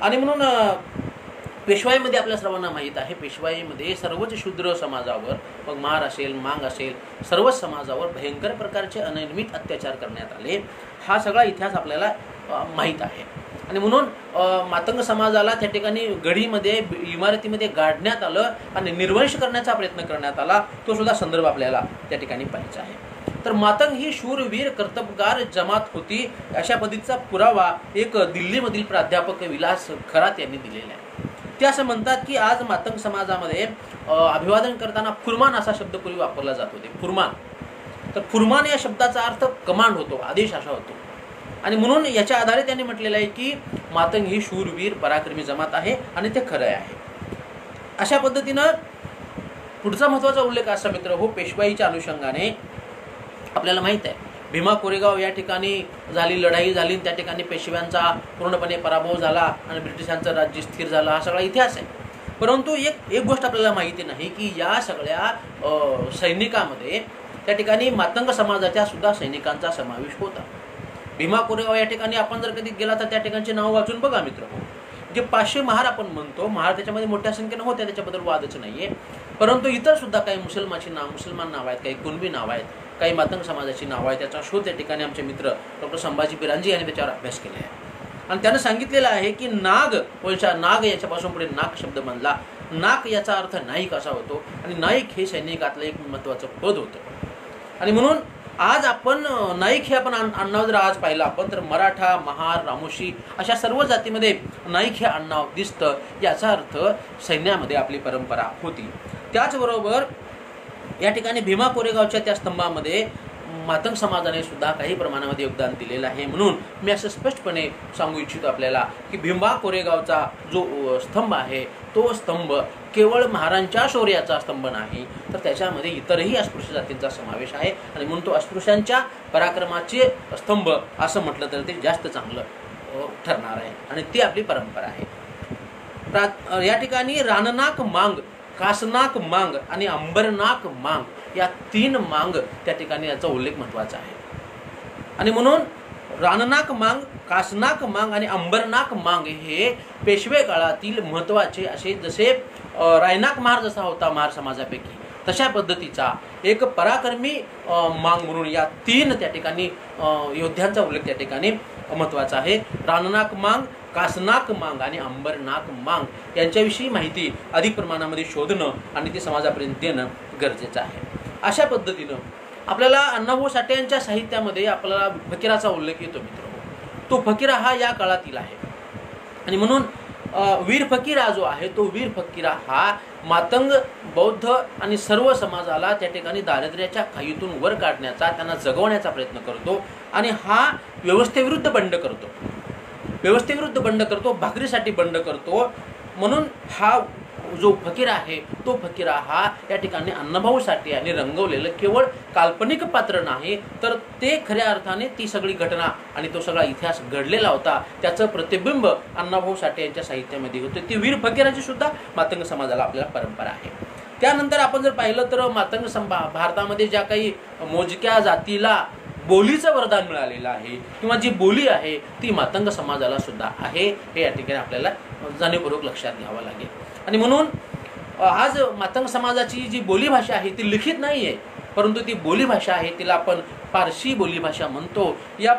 आणि म्हणून पेशवाईमध्ये आपल्या सर्वांना माहीत आहे, पेशवाईमध्ये सर्वच शूद्र समाजावर, मग महार असेल, मांग असेल, सर्वच समाजावर भयंकर प्रकारचे अनियमित अत्याचार करण्यात आले. हा सगळा इतिहास आपल्याला माहीत आहे. आणि म्हणून मातंग समाजाला त्या ठिकाणी गढीमध्ये इमारतीमध्ये गाडण्यात आलं आणि निर्वंश करण्याचा प्रयत्न करण्यात आला. तो सुद्धा संदर्भ आपल्याला त्या ठिकाणी पाहायचा आहे. तर मातंग ही शूरवीर कर्तबगार जमात होती अशा पद्धतीचा पुरावा एक दिल्लीमधील प्राध्यापक विलास खरात यांनी दिलेला आहे. ते असं म्हणतात की आज मातंग समाजामध्ये अभिवादन करताना फुरमान असा शब्द पूर्वी वापरला जात होते. फुरमान, तर फुरमान या शब्दाचा अर्थ कमांड होतो, आदेश असा होतो. आणि म्हणून याच्या आधारे त्यांनी म्हटलेलं आहे की मातंग ही शूरवीर पराक्रमी जमात आहे आणि ते खरं आहे. अशा पद्धतीनं पुढचा महत्त्वाचा उल्लेख असा मित्र हो, पेशवाईच्या अनुषंगाने आपल्याला माहीत आहे भीमा कोरेगाव या ठिकाणी लढाई झाली, त्या ठिकाणी पेशव्यांचा पूर्णपणे पराभव झाला आणि ब्रिटिशांचं राज्य स्थिर झालं. हा सगळा इतिहास आहे. परंतु एक गोष्ट आपल्याला माहिती नाही की या सगळ्या सैनिकामध्ये त्या ठिकाणी मातंग समाजाच्या सुद्धा सैनिकांचा समावेश होता. भीमा कोरेगाव या ठिकाणी आपण जर कधी गेला तर त्या ठिकाणचे नाव वाचून बघा मित्र हो. जे 500 महार आपण म्हणतो, महार त्याच्यामध्ये मोठ्या संख्येनं होत्या, त्याच्याबद्दल वादच नाहीये. परंतु इतर सुद्धा काही मुसलमान नाव आहेत, काही कुणबी नाव आहेत, काही मातंग समाजाची नावं आहेत. त्याचा शोध त्या ठिकाणी आमचे मित्र डॉक्टर संभाजी बिरांजी यांनी त्याच्यावर अभ्यास केला आहे. आणि त्यानं सांगितलेलं आहे की नाग याच्यापासून पुढे नाक शब्द बनला. नाक याचा अर्थ नाईक असा होतो आणि नाईक हे सैनिकातलं एक महत्त्वाचं पद होतं. आणि म्हणून आज आपण नाईक हे आपण आडनाव जर आज पाहिलं आपण तर मराठा, महार, रामोशी अशा सर्व जातीमध्ये नाईक हे आडनाव दिसतं. याचा अर्थ सैन्यामध्ये आपली परंपरा होती. त्याचबरोबर या ठिकाणी भीमा कोरेगावच्या त्या स्तंभामध्ये मातंग समाजाने सुद्धा काही प्रमाणामध्ये योगदान दिलेलं आहे. म्हणून मी असं स्पष्टपणे सांगू इच्छितो आपल्याला की भीमा कोरेगावचा जो स्तंभ आहे तो स्तंभ केवळ महाराजांच्या शौर्याचा स्तंभ नाही, तर त्याच्यामध्ये इतरही अस्पृश्य जातींचा समावेश आहे आणि म्हणून तो अस्पृश्यांच्या पराक्रमाचे स्तंभ असं म्हटलं तर ते जास्त चांगलं ठरणार आहे आणि ती आपली परंपरा आहे. या ठिकाणी राननाक मांग, कासनाक मांग आणि अंबरनाक मांग या 3 मांग त्या ठिकाणी याचा उल्लेख महत्त्वाचा आहे. आणि म्हणून राननाक मांग, कासनाक मांग आणि अंबरनाक मांग हे पेशवे काळातील महत्त्वाचे असे, जसे रायनाक महार जसा होता महार समाजापैकी तशा पद्धतीचा एक पराक्रमी मांग म्हणून या 3 त्या ठिकाणी योद्ध्यांचा उल्लेख त्या ठिकाणी महत्त्वाचा आहे. राननाक मांग, कासनाक मांग आणि अंबरनाक मांग यांच्याविषयी माहिती अधिक प्रमाणामध्ये शोधणं आणि ती समाजापर्यंत देणं गरजेचं आहे. अशा पद्धतीनं आपल्याला अण्णाभाऊ साठे यांच्या साहित्यामध्ये आपल्याला फकीराचा उल्लेख येतो मित्र. तो फकीरा हा या काळातील आहे आणि म्हणून वीर फकीरा जो आहे तो वीर फकीरा हा मातंग, बौद्ध आणि सर्व समाजाला त्या ठिकाणी दारिद्र्याच्या खाईतून वर काढण्याचा, त्यांना जगवण्याचा प्रयत्न करतो आणि हा व्यवस्थेविरुद्ध बंड करतो. व्यवस्थेविरुद्ध बंड करतो, भाकरीसाठी बंड करतो. म्हणून हा जो फकीर आहे तो फकीरा हा या ठिकाणी अण्णाभाऊ साठे यांनी रंगवलेलं केवळ काल्पनिक पात्र नाही, तर ते खऱ्या अर्थाने ती सगळी घटना आणि तो सगळा इतिहास घडलेला होता, त्याचं प्रतिबिंब अण्णाभाऊ साठे यांच्या साहित्यामध्ये होतं. ती वीर फकीराची सुद्धा मातंग समाजाला आपल्याला परंपरा आहे. त्यानंतर आपण जर पाहिलं तर मातंग भारतामध्ये ज्या काही मोजक्या जातीला बोलीचं वरदान मिळालेलं आहे किंवा जी बोली आहे ती मातंग समाजाला सुद्धा आहे, हे या ठिकाणी आपल्याला जाणीवपूर्वक लक्षात घ्यावं लागेल. आणि म्हणून आज मातंग समाजाची जी बोलीभाषा आहे ती लिखित नाही आहे, परंतु ती बोलीभाषा आहे, तिला आपण पारशी बोलीभाषा म्हणतो. या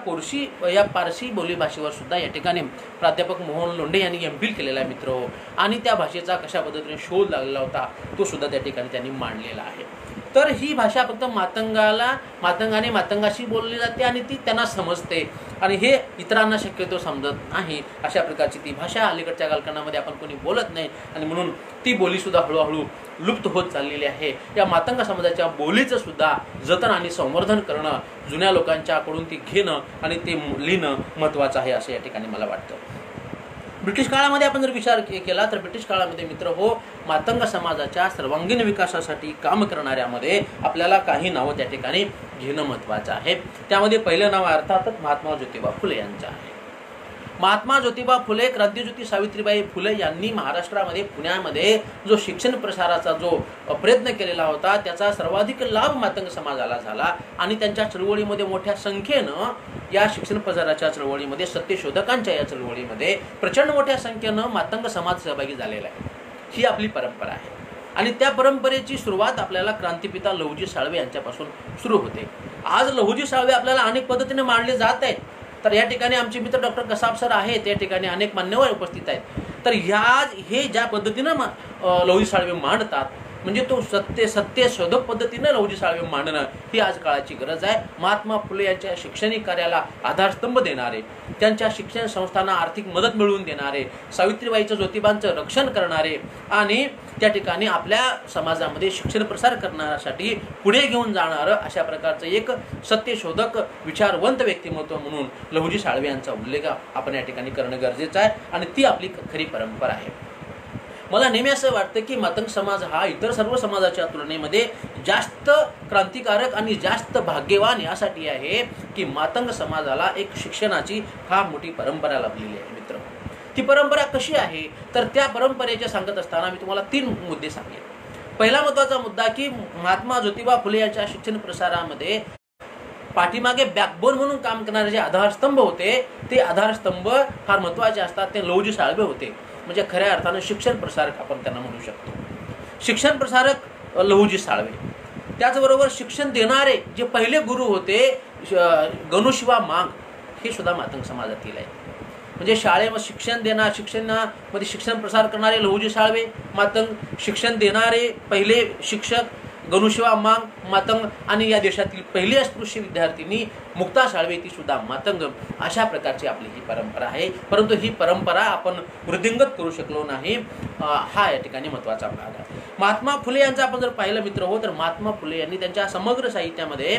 पारशी बोलीभाषेवर सुद्धा या ठिकाणी प्राध्यापक मोहन लोंढे यांनी एम.फिल केलेला आहे मित्र, आणि त्या भाषेचा कशा पद्धतीने शोध लागलेला होता तो सुद्धा त्या ठिकाणी त्यांनी मांडलेला आहे. तर ही भाषा फक्त मातंगाने मातंगाशी बोलली जाते आणि ती त्यांना समजते आणि हे इतरांना शक्यतो समजत नाही. अशा प्रकारची ती भाषा अलीकडच्या कालखंडामध्ये आपण कोणी बोलत नाही आणि म्हणून ती बोली सुद्धा हळूहळू लुप्त होत चाललेली आहे. या मातंग समाजाच्या बोलीचं सुद्धा जतन आणि संवर्धन करणं, जुन्या लोकांच्याकडून ती घेणं आणि ते लिहिणं महत्त्वाचं आहे असं या ठिकाणी मला वाटतं. ब्रिटिश काळामध्ये आपण जर विचार केला तर ब्रिटिश काळामध्ये मित्र हो, मातंग समाजाच्या सर्वांगीण विकासासाठी काम करणाऱ्यामध्ये आपल्याला काही नावं त्या ठिकाणी घेणं महत्त्वाचं आहे. त्यामध्ये पहिलं नाव अर्थातच महात्मा ज्योतिबा फुले यांचं आहे. महात्मा ज्योतिबा फुले, क्रांतिज्योती सावित्रीबाई फुले यांनी महाराष्ट्रामध्ये, पुण्यामध्ये जो शिक्षण प्रसाराचा जो प्रयत्न केलेला होता त्याचा सर्वाधिक लाभ मातंग समाजाला झाला आणि त्यांच्या चळवळीमध्ये मोठ्या संख्येनं, या शिक्षण प्रसाराच्या चळवळीमध्ये, सत्यशोधकांच्या या चळवळीमध्ये प्रचंड मोठ्या संख्येनं मातंग समाज सहभागी झालेला आहे. ही आपली परंपरा आहे आणि त्या परंपरेची सुरुवात आपल्याला क्रांतिपिता लहुजी साळवे यांच्यापासून सुरू होते. आज लहुजी साळवे आपल्याला अनेक पद्धतीने मांडले जात आहेत. तर या ठिकाणी आमचे मित्र डॉक्टर कसाब सर आहेत, या ठिकाणी अनेक मान्यवर उपस्थित आहेत. तर हे ज्या पद्धतीनं लहुजी साळवे मांडतात म्हणजे तो सत्य शोधक पद्धतीनं लहुजी साळवे मांडणं ही आज काळाची गरज आहे. महात्मा फुले यांच्या शैक्षणिक कार्याला आधारस्तंभ देणारे, त्यांच्या शिक्षण संस्थांना आर्थिक मदत मिळवून देणारे, सावित्रीबाईचं, ज्योतिबांचं रक्षण करणारे आणि त्या ठिकाणी आपल्या समाजामध्ये शिक्षण प्रसार करण्यासाठी पुढे घेऊन जाणारं अशा प्रकारचं एक सत्यशोधक, विचारवंत व्यक्तिमत्व म्हणून लहुजी साळवे यांचा उल्लेख आपण या ठिकाणी करणं गरजेचं आहे आणि ती आपली खरी परंपरा आहे. मला नेहमी असं वाटतं की मातंग समाज हा इतर सर्व समाजाच्या तुलनेमध्ये जास्त क्रांतिकारक आणि जास्त भाग्यवान यासाठी आहे की मातंग समाजाला एक शिक्षणाची फार मोठी परंपरा लाभलेली आहे मित्र. ती परंपरा कशी आहे तर त्या परंपरेचे सांगत असताना मी तुम्हाला 3 मुद्दे सांगेन. पहिला महत्त्वाचा मुद्दा की महात्मा ज्योतिबा फुले यांच्या शिक्षण प्रसारामध्ये पाठीमागे बॅकबोन म्हणून काम करणारे जे आधारस्तंभ होते ते आधारस्तंभ फार महत्त्वाचे असतात. ते लहुजी साळवे होते. म्हणजे खऱ्या अर्थानं शिक्षण प्रसारक आपण त्यांना म्हणू शकतो. शिक्षण प्रसारक लहुजी साळवे. त्याचबरोबर शिक्षण देणारे जे पहिले गुरु होते गणुशिवा मांग हे सुद्धा मातंग समाजातील आहे. म्हणजे शाळेमध्ये शिक्षणामध्ये शिक्षण प्रसार करणारे लहुजी साळवे मातंग, शिक्षण देणारे पहिले शिक्षक गणुशिवा मांग मातंग आणि या देशातील पहिली अस्पृश्य विद्यार्थिनी मुक्ता साळवे ती सुद्धा मातंग. अशा प्रकारची आपली ही परंपरा आहे. परंतु ही परंपरा आपण वृद्धिंगत करू शकलो नाही, हा या ठिकाणी महत्त्वाचा भाग आहे. महात्मा फुले यांचं आपण जर पाहिलं मित्र हो तर महात्मा फुले यांनी त्यांच्या समग्र साहित्यामध्ये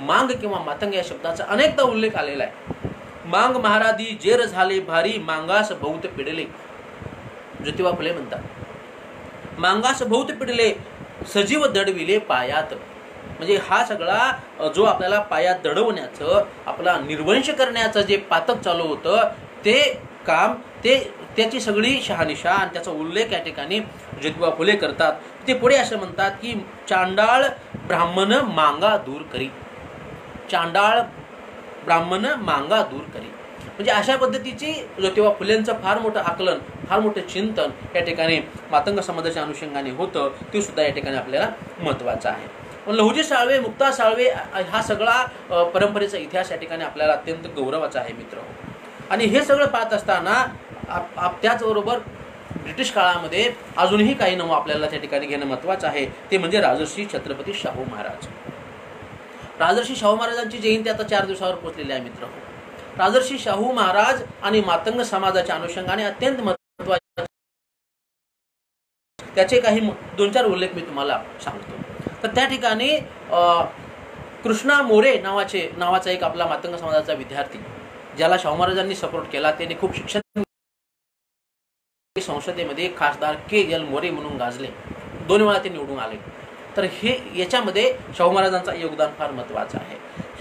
मांग किंवा मातंग या शब्दाचा अनेकदा उल्लेख आलेला आहे. मांग महारादी जेर झाले भारी मांगास बहुत पिडले. ज्योतिबा फुले म्हणतात, मांगास बहुत पिडले सजीव दडविले पायात. म्हणजे हा सगळा जो आपल्याला पायात दडवण्याचं, आपला निर्वंश करण्याचं जे पातक चालू होतं ते काम, त्याची सगळी शहानिशा आणि त्याचा उल्लेख या ठिकाणी ज्योतिबा फुले करतात. ते पुढे असं म्हणतात की चांडाळ ब्राह्मण मांगा दूर करी. चांडाळ ब्राह्मण मांगा दूर करी. म्हणजे अशा पद्धतीची ज्योतिबा फुलेंचं फार मोठं आकलन, फार मोठं चिंतन या ठिकाणी मातंग समाजाच्या अनुषंगाने होतं. ते सुद्धा या ठिकाणी आपल्याला महत्त्वाचं आहे. लहुजी साळवे, मुक्ता साळवे हा सगळा परंपरेचा इतिहास या ठिकाणी आपल्याला अत्यंत गौरवाचा आहे मित्र. आणि हे सगळं पाहत असताना त्याचबरोबर ब्रिटिश काळामध्ये अजूनही काही नावं आपल्याला त्या ठिकाणी घेणं महत्त्वाचं आहे. ते म्हणजे राजर्षी छत्रपती शाहू महाराज. राजर्षी शाहू महाराजांची जयंती आता 4 दिवसावर पोहोचलेली आहे मित्र. राजर्षी शाहू महाराज आणि मातंग समाजाच्या अनुषंगाने अत्यंत महत्त्वाचे त्याचे काही 2-4 उल्लेख मी तुम्हाला सांगतो. तर त्या ठिकाणी कृष्णा मोरे नावाचा एक आपला मातंग समाजाचा विद्यार्थी, ज्याला शाहू महाराजांनी सपोर्ट केला, त्याने खूप शिक्षण संसदेमध्ये खासदार के.एल. मोरे म्हणून गाजले. 2 वेळा ते निवडून आले. तर हे याच्यामध्ये शाहू महाराजांचं योगदान फार महत्त्वाचं आहे.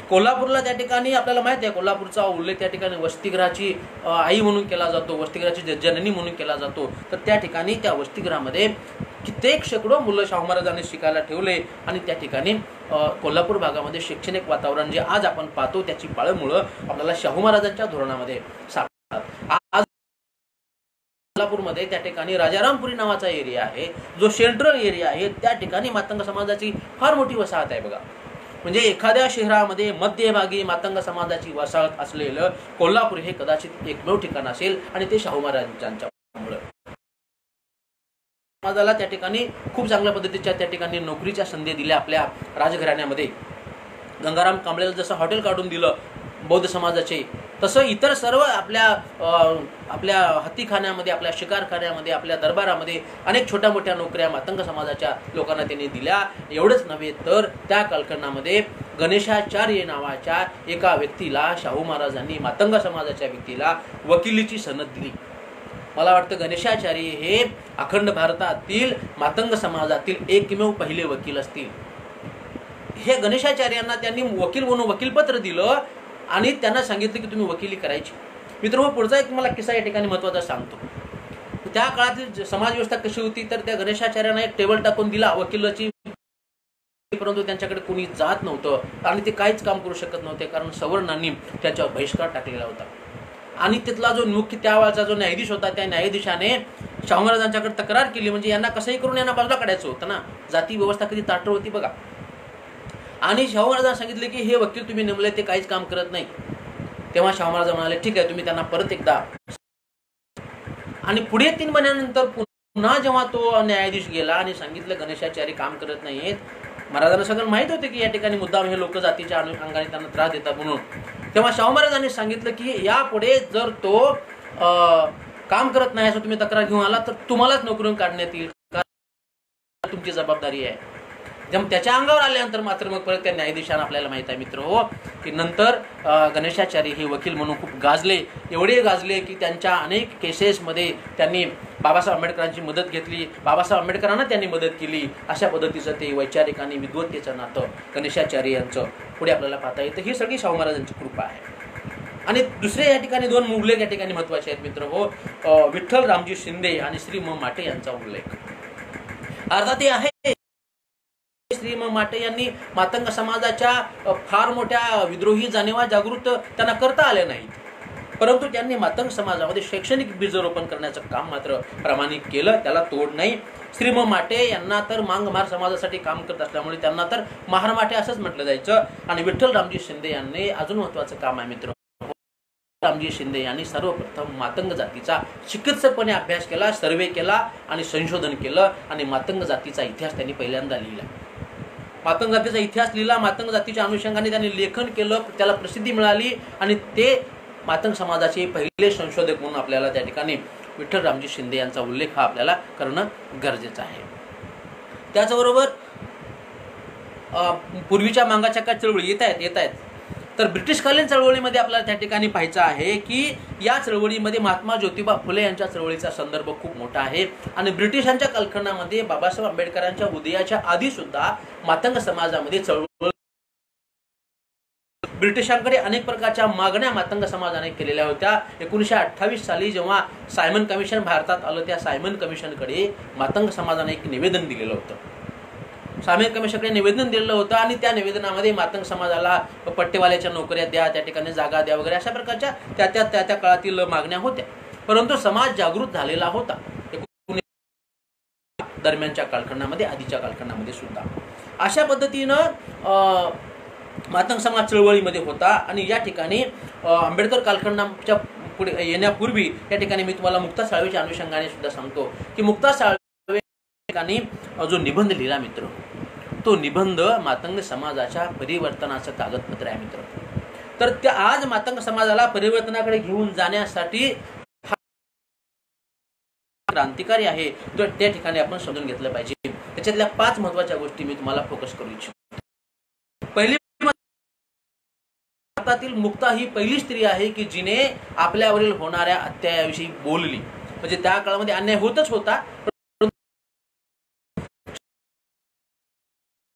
कोल्हापूरला त्या ठिकाणी आपल्याला माहिती आहे, कोल्हापूरचा उल्लेख त्या ठिकाणी वसतिगृहाची आई म्हणून केला जातो, वसतिगृहाची जननी म्हणून केला जातो. तर त्या ठिकाणी त्या वसतिगृहामध्ये कित्येक शेकडो मुलं शाहू महाराजांनी शिकायला ठेवले आणि त्या ठिकाणी कोल्हापूर भागामध्ये शैक्षणिक वातावरण जे आज आपण पाहतो त्याची पाळंमुळं आपल्याला शाहू महाराजांच्या धोरणामध्ये सापडतात. आज कोल्हापूरमध्ये त्या ठिकाणी राजारामपुरी नावाचा एरिया आहे, जो सेंट्रल एरिया आहे. त्या ठिकाणी मातंग समाजाची फार मोठी वसाहत आहे बघा. म्हणजे एखाद्या शहरामध्ये मध्यभागी मातंग समाजाची वसाहत असलेलं कोल्हापूर हे कदाचित एकमेव ठिकाण असेल आणि ते शाहू महाराजांच्यामुळे. समाजाला त्या ठिकाणी खूप चांगल्या पद्धतीच्या त्या ठिकाणी नोकरीच्या संधी दिल्या आपल्या राजघराण्यामध्ये. गंगाराम कांबळेला जसं हॉटेल काढून दिलं बौद्ध समाजाचे, तसं इतर सर्व आपल्या हत्तीखान्यामध्ये, आपल्या शिकारखान्यामध्ये, आपल्या दरबारामध्ये अनेक छोट्या मोठ्या नोकऱ्या मातंग समाजाच्या लोकांना त्यांनी दिल्या. एवढंच नव्हे तर त्या कालखंडामध्ये गणेशाचार्य नावाच्या एका व्यक्तीला शाहू महाराजांनी, मातंग समाजाच्या व्यक्तीला वकिलीची सनद दिली. मला वाटतं गणेशाचार्य हे अखंड भारतातील मातंग समाजातील एकमेव पहिले वकील असतील. हे गणेशाचार्यांना त्यांनी वकील म्हणून वकीलपत्र दिलं आणि त्यांना सांगितलं की तुम्ही वकिली करायची. मित्रांनो, पुढचा एक मला किस्सा या ठिकाणी महत्त्वाचा सांगतो. त्या काळातील समाज व्यवस्था कशी होती, तर त्या गणेशाचार्यांना एक टेबल टाकून दिला वकिलाची, परंतु त्यांच्याकडे कोणी जात नव्हतं आणि ते काहीच काम करू शकत नव्हते, कारण सवर्णांनी त्याच्यावर बहिष्कार टाकलेला होता. आणि तिथला जो मुख्य त्यावेळचा जो न्यायाधीश होता, त्या न्यायाधीशाने शाहू महाराजांच्याकडे तक्रार केली. म्हणजे यांना कसंही करून यांना बाजूला काढायचं होतं ना. जाती व्यवस्था कधी ताटळ होती बघा. आणि शाहू महाराजांना सांगितले की हे वकील तुम्ही नेमले ते काहीच काम करत नाही. तेव्हा शाहू महाराज म्हणाले ठीक आहे, तुम्ही त्यांना परत एकदा. आणि पुढे 3 महिन्यानंतर पुन्हा जेव्हा तो न्यायाधीश गेला आणि सांगितलं गणेशाचार्य काम करत नाहीत, महाराजांना सगळं माहित होते की या ठिकाणी मुद्दाम हे लोक जातीच्या अंगाने त्यांना त्रास देतात म्हणून. तेव्हा शाहू महाराजांनी सांगितलं की यापुढे जर तो काम करत नाही असं तुम्ही तक्रार घेऊन आला तर तुम्हालाच नोकरीवरून काढण्यात येईल, तुमची जबाबदारी आहे. जेव्हा त्याच्या अंगावर आल्यानंतर मात्र मग परत त्या न्यायाधीशांना आपल्याला माहित आहे मित्र हो की नंतर गणेशाचार्य हे वकील म्हणून खूप गाजले. एवढे गाजले की त्यांच्या अनेक केसेसमध्ये त्यांनी बाबासाहेब आंबेडकरांची मदत घेतली, बाबासाहेब आंबेडकरांना त्यांनी मदत केली. अशा पद्धतीचं ते वैचारिक आणि विद्वत्तेचं नातं गणेशाचार्य यांचं पुढे आपल्याला पाहता येतं. ही सगळी शाहू महाराजांची कृपा आहे. आणि दुसरे या ठिकाणी 2 उल्लेख या ठिकाणी महत्त्वाचे आहेत मित्र हो. विठ्ठल रामजी शिंदे आणि श्री म माटे यांचा उल्लेख. अर्थात ते आहे श्री म माटे यांनी मातंग समाजाच्या फार मोठ्या विद्रोही जाणीवा जागृत त्यांना करता आल्या नाहीत, परंतु त्यांनी मातंग समाजामध्ये शैक्षणिक बीजरोपण करण्याचं काम मात्र प्रामाणिक केलं. त्याला तोड नाही. श्री म माटे यांना तर मांगमार समाजासाठी काम करत असल्यामुळे त्यांना तर महार माटे असंच म्हटलं जायचं. आणि विठ्ठल रामजी शिंदे यांनी अजून महत्त्वाचं काम आहे मित्र. रामजी शिंदे यांनी सर्वप्रथम मातंग जातीचा चिकित्सकपणे अभ्यास केला, सर्वे केला आणि संशोधन केलं आणि मातंग जातीचा इतिहास त्यांनी पहिल्यांदा लिहिला. मातंग जातीचा इतिहास लिहिला, मातंग जातीच्या अनुषंगाने त्यांनी लेखन केलं, त्याला प्रसिद्धी मिळाली आणि ते मातंग समाजाचे पहिले संशोधक म्हणून आपल्याला त्या ठिकाणी विठ्ठल रामजी शिंदे यांचा उल्लेख हा आपल्याला करणं गरजेचं आहे. त्याचबरोबर पूर्वीच्या मागाच्या काय चळवळी येत आहेत. तर ब्रिटिशकालीन चळवळीमध्ये आपल्याला त्या ठिकाणी पाहायचं आहे की या चळवळीमध्ये महात्मा ज्योतिबा फुले यांच्या चळवळीचा संदर्भ खूप मोठा आहे आणि ब्रिटिशांच्या कालखंडामध्ये बाबासाहेब आंबेडकरांच्या उदयाच्या आधी सुद्धा मातंग समाजामध्ये चळवळ, ब्रिटिशांकडे अनेक प्रकारच्या मागण्या मातंग समाजाने केलेल्या होत्या. 1928 साली जेव्हा सायमन कमिशन भारतात आलं, त्या सायमन कमिशनकडे मातंग समाजाने एक निवेदन दिलेलं होतं. सायमन कमिशनकडे निवेदन दिलेलं होतं आणि त्या निवेदनामध्ये मातंग समाजाला पट्टेवाल्याच्या नोकऱ्या द्या, त्या ठिकाणी जागा द्या वगैरे अशा प्रकारच्या त्या काळातील मागण्या होत्या. परंतु समाज जागृत झालेला होता दरम्यानच्या कालखंडामध्ये, आधीच्या कालखंडामध्ये सुद्धा. अशा पद्धतीनं मातंग समाज चळवळीमध्ये होता आणि या ठिकाणी आंबेडकर कालखंडाच्या पुढे येण्यापूर्वी या ठिकाणी मी तुम्हाला मुक्ता साळवेच्या अनुषंगाने सुद्धा सांगतो की मुक्ता साळवे ठिकाणी जो निबंध लिहिला मित्र, तो निबंध मातंग समाजाच्या परिवर्तनाचं कागदपत्र आहे मित्र. तर त्या आज मातंग समाजाला परिवर्तनाकडे घेऊन जाण्यासाठी क्रांतिकारी आहे, तर त्या ठिकाणी आपण समजून घेतलं पाहिजे. त्याच्यातल्या 5 महत्वाच्या गोष्टी मी तुम्हाला फोकस करू इच्छितो. पहिली, भारतातील मुक्ता ही पहिली स्त्री आहे की जिने आपल्यावरील होणाऱ्या अत्याचाराविषयी बोलली. म्हणजे त्या काळामध्ये अन्याय होतच होता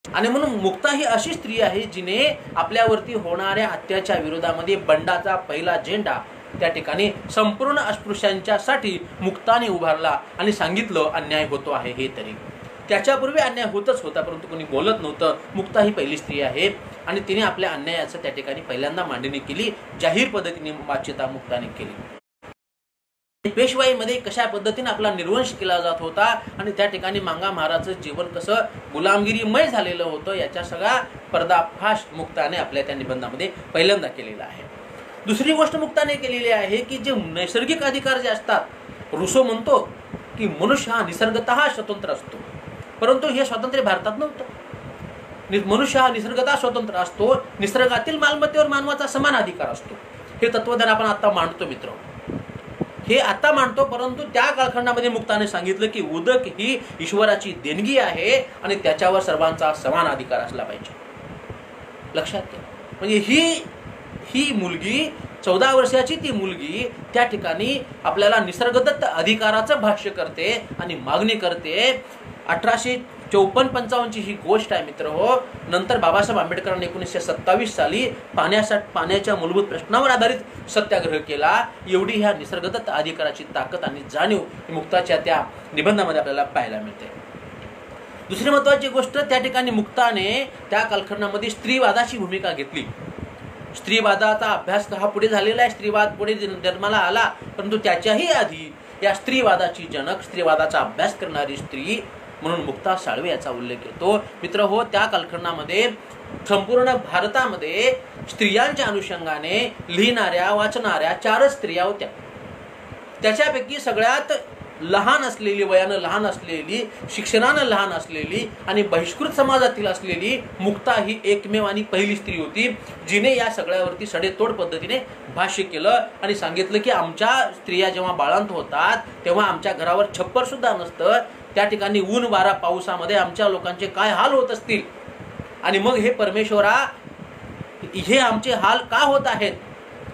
आणि म्हणून मुक्ता ही अशी स्त्री आहे जिने आपल्यावरती होणाऱ्या अत्याचार विरोधामध्ये बंडाचा पहिला झेंडा त्या ठिकाणी संपूर्ण अस्पृश्यांच्यासाठी मुक्ताने उभारला आणि सांगितलं अन्याय होतो आहे हे. तरी त्याच्यापूर्वी अन्याय होतच होता परंतु कोणी बोलत नव्हतं. मुक्ता ही पहिली स्त्री आहे आणि तिने आपल्या अन्यायाचं त्या ठिकाणी पहिल्यांदा मांडणी केली, जाहीर पद्धतीने वाच्यता मुक्ताने केली. पेशवाईमध्ये कशा पद्धतीने आपला निर्वंश केला जात होता आणि त्या ठिकाणी मांगा महाराजचं जीवन कसं गुलामगिरीमय झालेलं होतं याचा सगळा पर्दाफाश मुक्ताने आपल्या त्या निबंधामध्ये पहिल्यांदा केलेला आहे. दुसरी गोष्ट मुक्ताने केलेली आहे की जे नैसर्गिक अधिकार जे असतात, रुसो म्हणतो की मनुष्य हा निसर्गतः स्वतंत्र असतो, परंतु हे स्वातंत्र्य भारतात नव्हतं. मनुष्य हा निसर्गतः स्वतंत्र असतो, निसर्गातील मालमत्तेवर मानवाचा समान अधिकार असतो. हे तत्वज्ञान आपण आता मांडतो मित्र, हे आता मांडतो. परंतु त्या कालखंडामध्ये मुक्ताने सांगितलं की उदक ही ईश्वराची देणगी आहे आणि त्याच्यावर सर्वांचा समान अधिकार असला पाहिजे. लक्षात घ्या. म्हणजे ही मुलगी 14 वर्षाची ती मुलगी त्या ठिकाणी आपल्याला निसर्गदत्त अधिकाराचं भाष्य करते आणि मागणी करते. 1854-55 ही गोष्ट आहे मित्र हो. नंतर बाबासाहेब आंबेडकरांनी 1927 साली पाण्याच्या मूलभूत प्रश्नावर आधारित सत्याग्रह केला. एवढी ह्या निसर्गदत्त अधिकाराची ताकद आणि जाणीव मुक्ताच्या त्या निबंधामध्ये आपल्याला पाहायला मिळते. दुसरी महत्वाची गोष्ट, त्या ठिकाणी मुक्ताने त्या कालखंडामध्ये स्त्रीवादाची भूमिका घेतली. स्त्रीवादाचा अभ्यास हा पुढे झालेला आहे, स्त्रीवाद पुढे जन्माला आला, परंतु त्याच्याही आधी या स्त्रीवादाची जनक, स्त्रीवादाचा अभ्यास करणारी स्त्री म्हणून मुक्ता साळवे याचा उल्लेख येतो. मित्र हो, त्या कालखंडामध्ये संपूर्ण भारतामध्ये स्त्रियांच्या अनुषंगाने लिहिणाऱ्या वाचणाऱ्या 4 स्त्रिया होत्या. त्याच्यापैकी सगळ्यात लहान असलेली, वयानं लहान असलेली, शिक्षणानं लहान असलेली आणि बहिष्कृत समाजातील असलेली मुक्ता ही एकमेव आणि पहिली स्त्री होती जिने या सगळ्यावरती सडेतोड पद्धतीने भाष्य केलं आणि सांगितलं की आमच्या स्त्रिया जेव्हा बाळंत होतात तेव्हा आमच्या घरावर छप्पर सुद्धा नसतं. त्या ठिकाणी ऊन वारा पावसामध्ये आमच्या लोकांचे काय हाल होत असतील आणि मग हे परमेश्वरा, हे आमचे हाल का होत आहेत,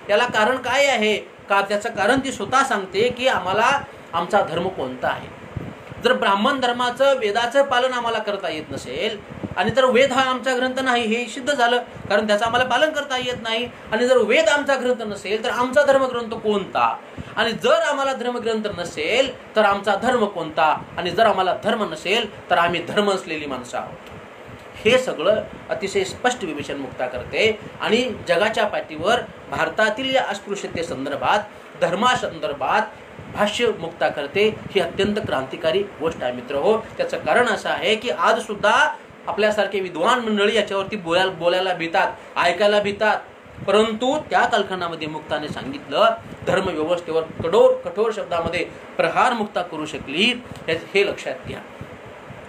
त्याला कारण काय आहे का? त्याचं कारण ती स्वतः सांगते की आम्हाला आमचा धर्म कोणता आहे. जर ब्राह्मण धर्माचं, वेदाचं पालन आम्हाला करता येत नसेल आणि जर वेद हा आमचा ग्रंथ नाही हे सिद्ध झालं, कारण त्याचं आम्हाला पालन करता येत नाही, आणि जर वेद आमचा ग्रंथ नसेल तर आमचा धर्मग्रंथ कोणता, आणि जर आम्हाला धर्मग्रंथ नसेल तर आमचा धर्म कोणता, आणि जर आम्हाला धर्म नसेल तर आम्ही धर्म असलेली माणसं आहोत. हे सगळं अतिशय स्पष्ट विवेचन मुक्ता करते आणि जगाच्या पाठीवर भारतातील या अस्पृश्यतेसंदर्भात, धर्मासंदर्भात भाष्य मुक्ता करते. ही अत्यंत क्रांतिकारी गोष्ट आहे मित्र हो. त्याचं कारण असं आहे की आज सुद्धा आपल्यासारखे विद्वान मंडळी याच्यावरती बोलायला भीतात, ऐकायला भीतात, परंतु त्या कालखंडामध्ये मुक्ताने सांगितलं, धर्मव्यवस्थेवर कठोर शब्दामध्ये प्रहार मुक्ता करू शकली, हे लक्षात घ्या.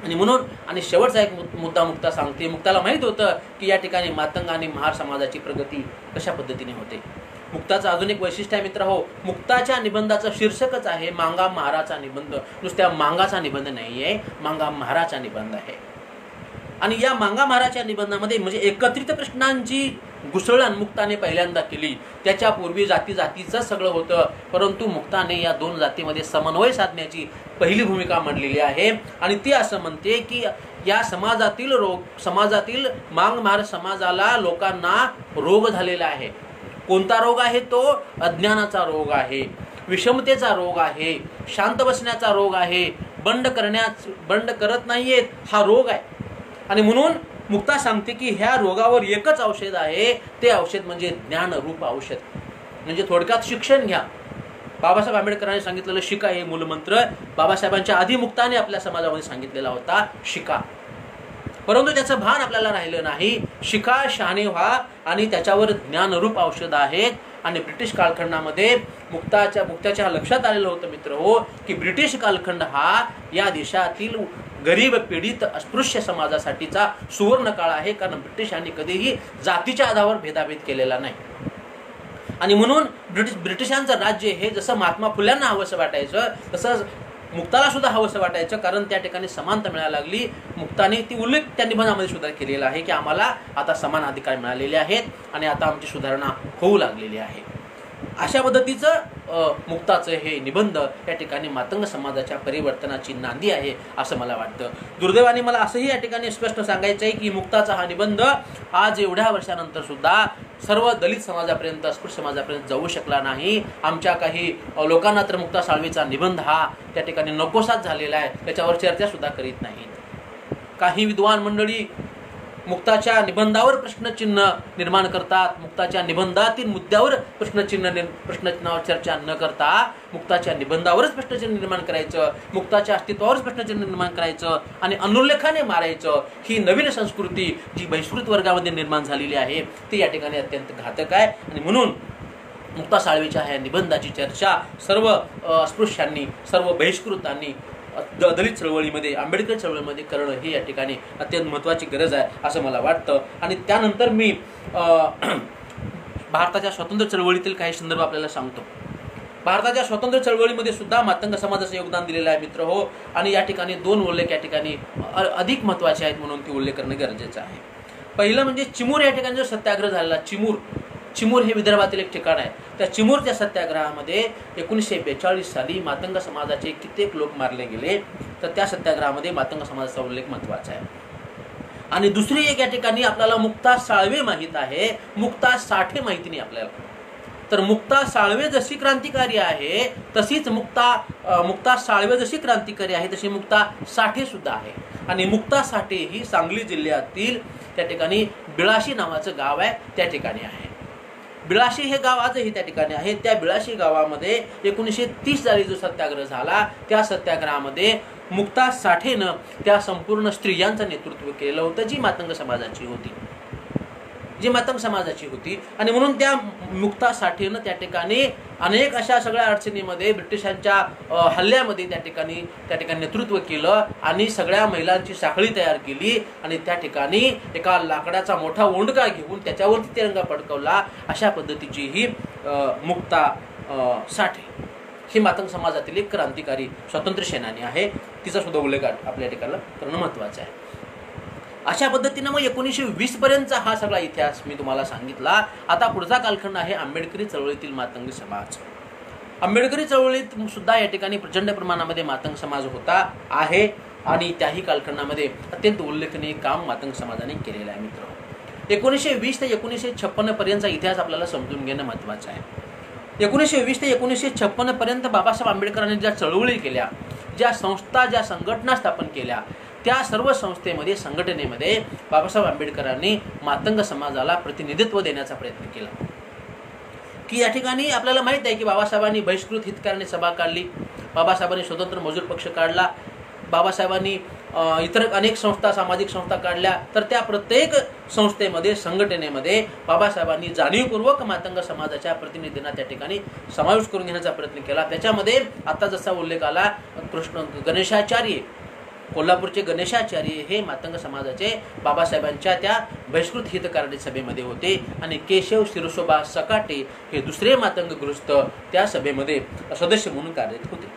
आणि म्हणून आणि शेवटचा एक मुद्दा मुक्ता सांगते. मुक्ताला माहित होतं की या ठिकाणी मातंग आणि महार समाजाची प्रगती कशा पद्धतीने होते. मुक्ताचं अजून एक वैशिष्ट्य आहे मित्र हो, मुक्ताच्या निबंधाचं शीर्षकच आहे मांगा महाराचा निबंध. नुसत्या मांगाचा निबंध नाही आहे, मांगा महाराचा निबंध आहे. आणि या मांगामाराच्या निबंधामध्ये म्हणजे एकत्रित प्रश्नांची घुसळण मुक्ताने पहिल्यांदा केली. त्याच्यापूर्वी जाती जातीचं सगळं होतं, परंतु मुक्ताने या दोन जातीमध्ये समन्वय साधण्याची पहिली भूमिका मांडलेली आहे. आणि ती असं म्हणते की या समाजातील मांगमार समाजाला लोकांना रोग झालेला आहे. कोणता रोग आहे तो? अज्ञानाचा रोग आहे, विषमतेचा रोग आहे, शांत बसण्याचा रोग आहे, बंड करत नाहीयेत हा रोग आहे. आणि म्हणून मुक्ता सांगते की ह्या रोगावर एकच औषध आहे, ते औषध म्हणजे ज्ञानरूप औषध. म्हणजे थोडक्यात शिक्षण घ्या. बाबासाहेब आंबेडकरांनी सांगितलेलं शिका हे मूलमंत्र बाबासाहेबांच्या आधी मुक्ताने आपल्या समाजामध्ये सांगितलेला होता, शिका. परंतु त्याचं भान आपल्याला राहिलं नाही. शिका, शहाणे व्हा, आणि त्याच्यावर ज्ञानरूप औषध आहेत. आणि ब्रिटिश कालखंडामध्ये मुक्ताच्या लक्षात आलेलं होतं मित्र हो, की ब्रिटिश कालखंड हा या देशातील गरीब पीडित अस्पृश्य समाजासाठीचा सुवर्ण काळ आहे. कारण ब्रिटिशांनी कधीही जातीच्या आधारावर भेदाभेद केलेला नाही. आणि म्हणून ब्रिटिशांचं राज्य हे जसं महात्मा फुल्यांना हवंसं वाटायचं तसंच मुक्ताला सुद्धा हवंसं वाटायचं. कारण त्या ठिकाणी समानता मिळायला लागली. मुक्ताने ती उल्लेख त्या निबंधामध्ये सुद्धा केलेला आहे की आम्हाला आता समान अधिकार मिळालेले आहेत आणि आता आमची सुधारणा होऊ लागलेली आहे. अशा पद्धतीचं मुक्ताचं हे निबंध या ठिकाणी मातंग समाजाच्या परिवर्तनाची नांदी आहे असं मला वाटतं. दुर्दैवाने मला असंही या ठिकाणी स्पष्ट सांगायचं आहे की मुक्ताचा हा निबंध आज एवढ्या वर्षानंतर सुद्धा सर्व दलित समाजापर्यंत, अस्पृश्य समाजापर्यंत जाऊ शकला नाही. आमच्या काही लोकांना तर मुक्ता साळवेचा निबंध हा त्या ठिकाणी नकोसाच झालेला आहे, त्याच्यावर चर्चा सुद्धा करीत नाहीत. काही विद्वान मंडळी मुक्ताच्या निबंधावर प्रश्नचिन्ह निर्माण करतात. मुक्ताच्या निबंधातील मुद्द्यावर प्रश्नचिन्हावर चर्चा न करता मुक्ताच्या निबंधावरच प्रश्नचिन्ह निर्माण करायचं, मुक्ताच्या अस्तित्वावरच प्रश्नचिन्ह निर्माण करायचं आणि अनुल्लेखाने मारायचं, ही नवीन संस्कृती जी बहिष्कृत वर्गामध्ये निर्माण झालेली आहे ती या ठिकाणी अत्यंत घातक आहे. आणि म्हणून मुक्ता साळवेच्या ह्या निबंधाची चर्चा सर्व अस्पृश्यांनी, सर्व बहिष्कृतांनी दलित चळवळीमध्ये, आंबेडकर चळवळीमध्ये करणं ही या ठिकाणी अत्यंत महत्त्वाची गरज आहे असं मला वाटतं. आणि त्यानंतर मी भारताच्या स्वातंत्र्य चळवळीतील काही संदर्भ आपल्याला सांगतो. भारताच्या स्वातंत्र्य चळवळीमध्ये सुद्धा मातंग समाजाचं योगदान दिलेलं आहे मित्र हो. आणि या ठिकाणी दोन उल्लेख या ठिकाणी अधिक महत्त्वाचे आहेत म्हणून ती उल्लेख करणं गरजेचं आहे. पहिलं म्हणजे चिमूर या ठिकाणी जो सत्याग्रह झालेला, चिमूर हे विदर्भातील एक ठिकाण आहे. त्या चिमूरच्या सत्याग्रहामध्ये 1942 साली मातंग समाजाचे कित्येक लोक मारले गेले. तर त्या सत्याग्रहामध्ये मातंग समाजाचा उल्लेख महत्त्वाचा आहे. आणि दुसरी एक या ठिकाणी आपल्याला मुक्ता साळवे माहीत आहे, मुक्ता साठे माहिती नाही आपल्याला. तर मुक्ता साळवे जशी क्रांतिकारी आहे तशीच मुक्ता साळवे जशी क्रांतिकारी आहे तशी मुक्ता साठे सुद्धा आहे. आणि मुक्ता साठे ही सांगली जिल्ह्यातील त्या ठिकाणी बिळाशी नावाचं गाव आहे, त्या ठिकाणी आहे. बिळाशी हे गाव आजही त्या ठिकाणी आहे. त्या बिळाशी गावामध्ये 1930 साली जो सत्याग्रह झाला त्या सत्याग्रहामध्ये मुक्ता साठेनं त्या संपूर्ण स्त्रियांचं नेतृत्व केलं होतं जी मातंग समाजाची होती. आणि म्हणून त्या मुक्ता साठेनं त्या ठिकाणी अनेक अशा सगळ्या अडचणीमध्ये ब्रिटिशांच्या हल्ल्यामध्ये त्या ठिकाणी नेतृत्व केलं आणि सगळ्या महिलांची साखळी तयार केली आणि त्या ठिकाणी एका लाकडाचा मोठा ओंडका घेऊन त्याच्यावरती तिरंगा फडकवला. अशा पद्धतीची ही मुक्ता साठे ही मातंग समाजातील एक क्रांतिकारी स्वातंत्र्य सेनानी आहे. तिचा सुद्धा उल्लेख आपल्या ठिकाणी करणं महत्त्वाचं आहे. अशा पद्धतीनं मग 1920 पर्यंतचा हा सगळा इतिहास मी तुम्हाला सांगितला. आता पुढचा कालखंड आहे आंबेडकरी चळवळीतील मातंग समाज. आंबेडकरी चळवळीत सुद्धा या ठिकाणी प्रचंड प्रमाणामध्ये मातंग समाज होता आहे आणि त्याही कालखंडामध्ये अत्यंत उल्लेखनीय काम मातंग समाजाने केलेलं आहे मित्र. 1920 ते 1956 पर्यंतचा इतिहास आपल्याला समजून घेणं महत्त्वाचं आहे. 1920 ते 1956 पर्यंत बाबासाहेब आंबेडकरांनी ज्या चळवळी केल्या, ज्या संघटना स्थापन केल्या, त्या सर्व संघटनेमध्ये बाबासाहेब आंबेडकरांनी मातंग समाजाला प्रतिनिधित्व देण्याचा प्रयत्न केला. की या ठिकाणी आपल्याला माहित आहे की बाबासाहेबांनी बहिष्कृत हितकारणी सभा काढली, बाबासाहेबांनी स्वतंत्र मजूर पक्ष काढला, बाबासाहेबांनी इतर अनेक सामाजिक संस्था काढल्या. तर त्या प्रत्येक संस्थेमध्ये, संघटनेमध्ये बाबासाहेबांनी जाणीवपूर्वक मातंग समाजाच्या प्रतिनिधींना त्या ठिकाणी समावेश करून घेण्याचा प्रयत्न केला. त्याच्यामध्ये आता जसा उल्लेख आला, गणेशाचार्य, कोल्हापूरचे गणेशाचार्य हे मातंग समाजाचे बाबासाहेबांच्या त्या बहिष्कृत हितकारणी सभेमध्ये होते. आणि केशव शिरसोबा सकाटे हे दुसरे मातंग गृहस्थ त्या सभेमध्ये सदस्य म्हणून कार्यरत होते.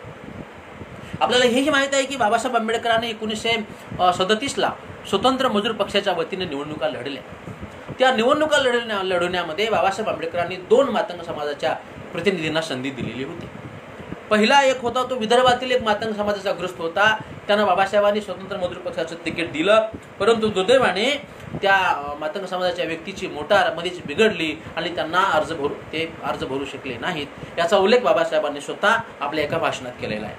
आपल्याला हेही माहित आहे की बाबासाहेब आंबेडकरांनी 1937ला स्वतंत्र मजूर पक्षाच्या वतीने निवडणुका लढल्या. त्या निवडणुका लढवण्यामध्ये बाबासाहेब आंबेडकरांनी 2 मातंग समाजाच्या प्रतिनिधींना संधी दिलेली होती. पहिला एक होता तो विदर्भातील एक मातंग समाजाचा ग्रस्त होता. त्यांना बाबासाहेबांनी स्वतंत्र मजूर पक्षाचं तिकीट दिलं, परंतु दुर्दैवाने त्या मातंग समाजाच्या व्यक्तीची मोटार मध्येच बिघडली आणि त्यांना अर्ज भरू शकले नाहीत. याचा उल्लेख बाबासाहेबांनी स्वतः आपल्या एका भाषणात केलेला आहे.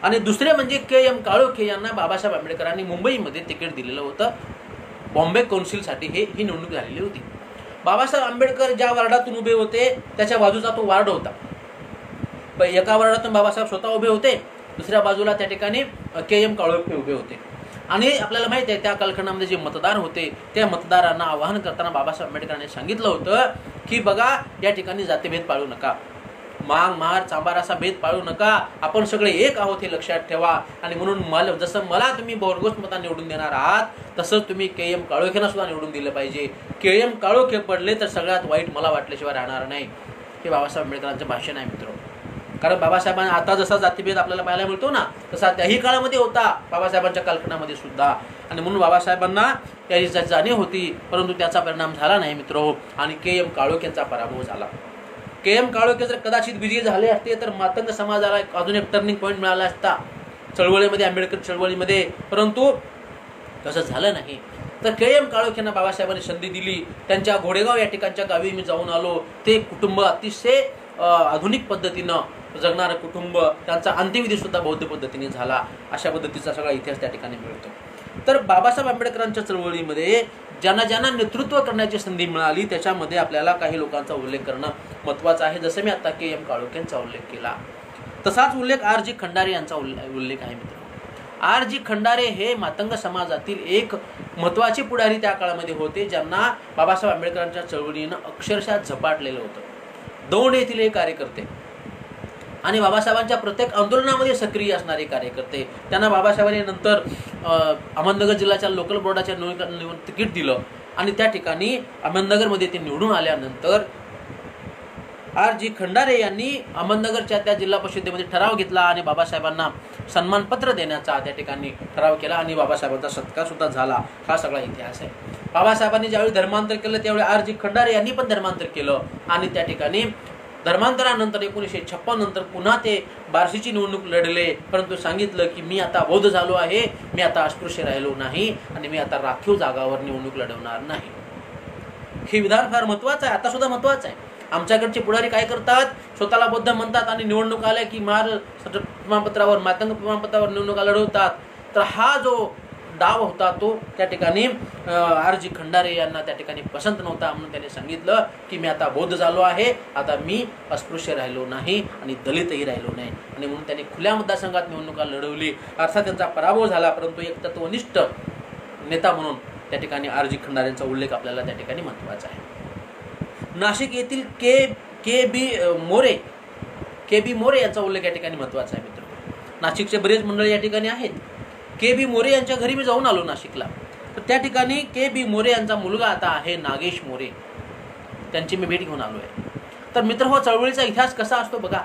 आणि दुसरे म्हणजे KM काळोखे यांना बाबासाहेब आंबेडकरांनी मुंबईमध्ये तिकीट दिलेलं होतं. बॉम्बे कौन्सिलसाठी ही निवडणूक झालेली होती. बाबासाहेब आंबेडकर ज्या वार्डातून उभे होते त्याच्या बाजूचा तो वार्ड होता. एका वार्डातून बाबासाहेब स्वतः उभे होते, दुसऱ्या बाजूला त्या ठिकाणी KM काळोखे उभे होते. आणि आपल्याला माहिती आहे त्या कालखंडामध्ये जे मतदार होते त्या मतदारांना आवाहन करताना बाबासाहेब आंबेडकरांनी सांगितलं होतं की बघा, या ठिकाणी जातीभेद पाळू नका, मांग मार चांबार असा भेद पाळू नका, आपण सगळे एक आहोत हे लक्षात ठेवा. आणि म्हणून जसं मला तुम्ही बोरगोस मता निवडून देणार आहात तसंच तुम्ही KM काळोखेंना सुद्धा निवडून दिलं पाहिजे. KM काळोखे पडले तर सगळ्यात वाईट मला वाटल्याशिवाय राहणार नाही. हे बाबासाहेब आंबेडकरांचं भाषण आहे मित्र. कारण बाबासाहेबांना आता जसा जातीभेद आपल्याला पाहायला मिळतो ना तसा त्याही काळामध्ये होता, बाबासाहेबांच्या कालखंडामध्ये सुद्धा. आणि म्हणून बाबासाहेबांना त्याची जाणीव होती, परंतु त्याचा परिणाम झाला नाही मित्र. आणि KM काळोखेंचा पराभव झाला. KM काळोखे जर कदाचित विजयी झाले असते तर मातंग समाजाला अजून एक टर्निंग पॉईंट मिळाला असता चळवळीमध्ये, आंबेडकर चळवळीमध्ये, परंतु तसं झालं नाही. तर KM काळोखेंना बाबासाहेबांनी संधी दिली. त्यांच्या घोडेगाव या ठिकाणच्या गावी मी जाऊन आलो. ते कुटुंब अतिशय आधुनिक पद्धतीनं जगणारं कुटुंब, त्यांचा अंत्यविधी सुद्धा बौद्ध पद्धतीने झाला. अशा पद्धतीचा सगळा इतिहास त्या ठिकाणी मिळतो. तर बाबासाहेब आंबेडकरांच्या चळवळीमध्ये ज्यांना नेतृत्व करण्याची संधी मिळाली त्याच्यामध्ये आपल्याला काही लोकांचा उल्लेख करणं महत्त्वाचं आहे. जसं मी आता KM काळोखेंचा उल्लेख केला तसाच उल्लेख R.G. खंडारे यांचा उल्लेख आहे मित्र. R.G. खंडारे हे मातंग समाजातील एक महत्त्वाचे पुढारी त्या काळामध्ये होते, ज्यांना बाबासाहेब आंबेडकरांच्या चळवळीनं अक्षरशः झपाटलेलं होतं. दौंड येथील हे कार्यकर्ते आणि बाबासाहेबांच्या प्रत्येक आंदोलनामध्ये सक्रिय असणारे कार्यकर्ते. त्यांना बाबासाहेबांनी नंतर अहमदनगर जिल्ह्याच्या लोकल बोर्डाच्या निवडणुकीत तिकीट दिलं आणि त्या ठिकाणी अहमदनगरमध्ये ते निवडून आल्यानंतर R.G. खंडारे यांनी अहमदनगरच्या त्या जिल्हा परिषदेमध्ये ठराव घेतला आणि बाबासाहेबांना सन्मानपत्र देण्याचा त्या ठिकाणी ठराव केला आणि बाबासाहेबांचा सत्कार सुद्धा झाला. हा सगळा इतिहास आहे. बाबासाहेबांनी ज्यावेळी धर्मांतर केलं त्यावेळी R.G. खंडारे यांनी पण धर्मांतर केलं आणि त्या ठिकाणी धर्मांतरानंतर 1956 नंतर पुन्हा ते बार्शीची निवडणूक लढले, परंतु सांगितलं की मी आता बौद्ध झालो आहे, मी आता अस्पृश्य राहिलो नाही आणि मी आता राखीव जागावर निवडणूक लढवणार नाही. हे विधान फार महत्वाचं आहे, आता सुद्धा महत्वाचं आहे. आमच्याकडचे पुढारी काय करतात, स्वतःला बौद्ध म्हणतात आणि निवडणूक आल्या की प्रमाणपत्रावर मातंग प्रमाणपत्रावर निवडणुका लढवतात. तर हा जो डाव होता तो त्या ठिकाणी R.G. खंडारे यांना त्या ठिकाणी पसंत नव्हता. म्हणून त्यांनी सांगितलं की मी आता बौद्ध झालो आहे, आता मी अस्पृश्य राहिलो नाही आणि दलितही राहिलो नाही. आणि म्हणून त्यांनी खुल्या मतदारसंघात निवडणुका लढवली. अर्थात त्यांचा पराभव झाला, परंतु एक तत्वनिष्ठ नेता म्हणून त्या ठिकाणी R.G. खंडारेंचा उल्लेख आपल्याला त्या ठिकाणी महत्त्वाचा आहे. नाशिक येथील के बी मोरे यांचा उल्लेख या ठिकाणी महत्त्वाचा आहे मित्र. नाशिकचे बरेच मंडळी या ठिकाणी आहेत. के.बी. मोरे यांच्या घरी मी जाऊन आलो नाशिकला. तर त्या ठिकाणी के.बी. मोरे यांचा मुलगा आता आहे नागेश मोरे, त्यांची मी भेट घेऊन आलो आहे. तर मित्र हो, चळवळीचा इतिहास कसा असतो बघा.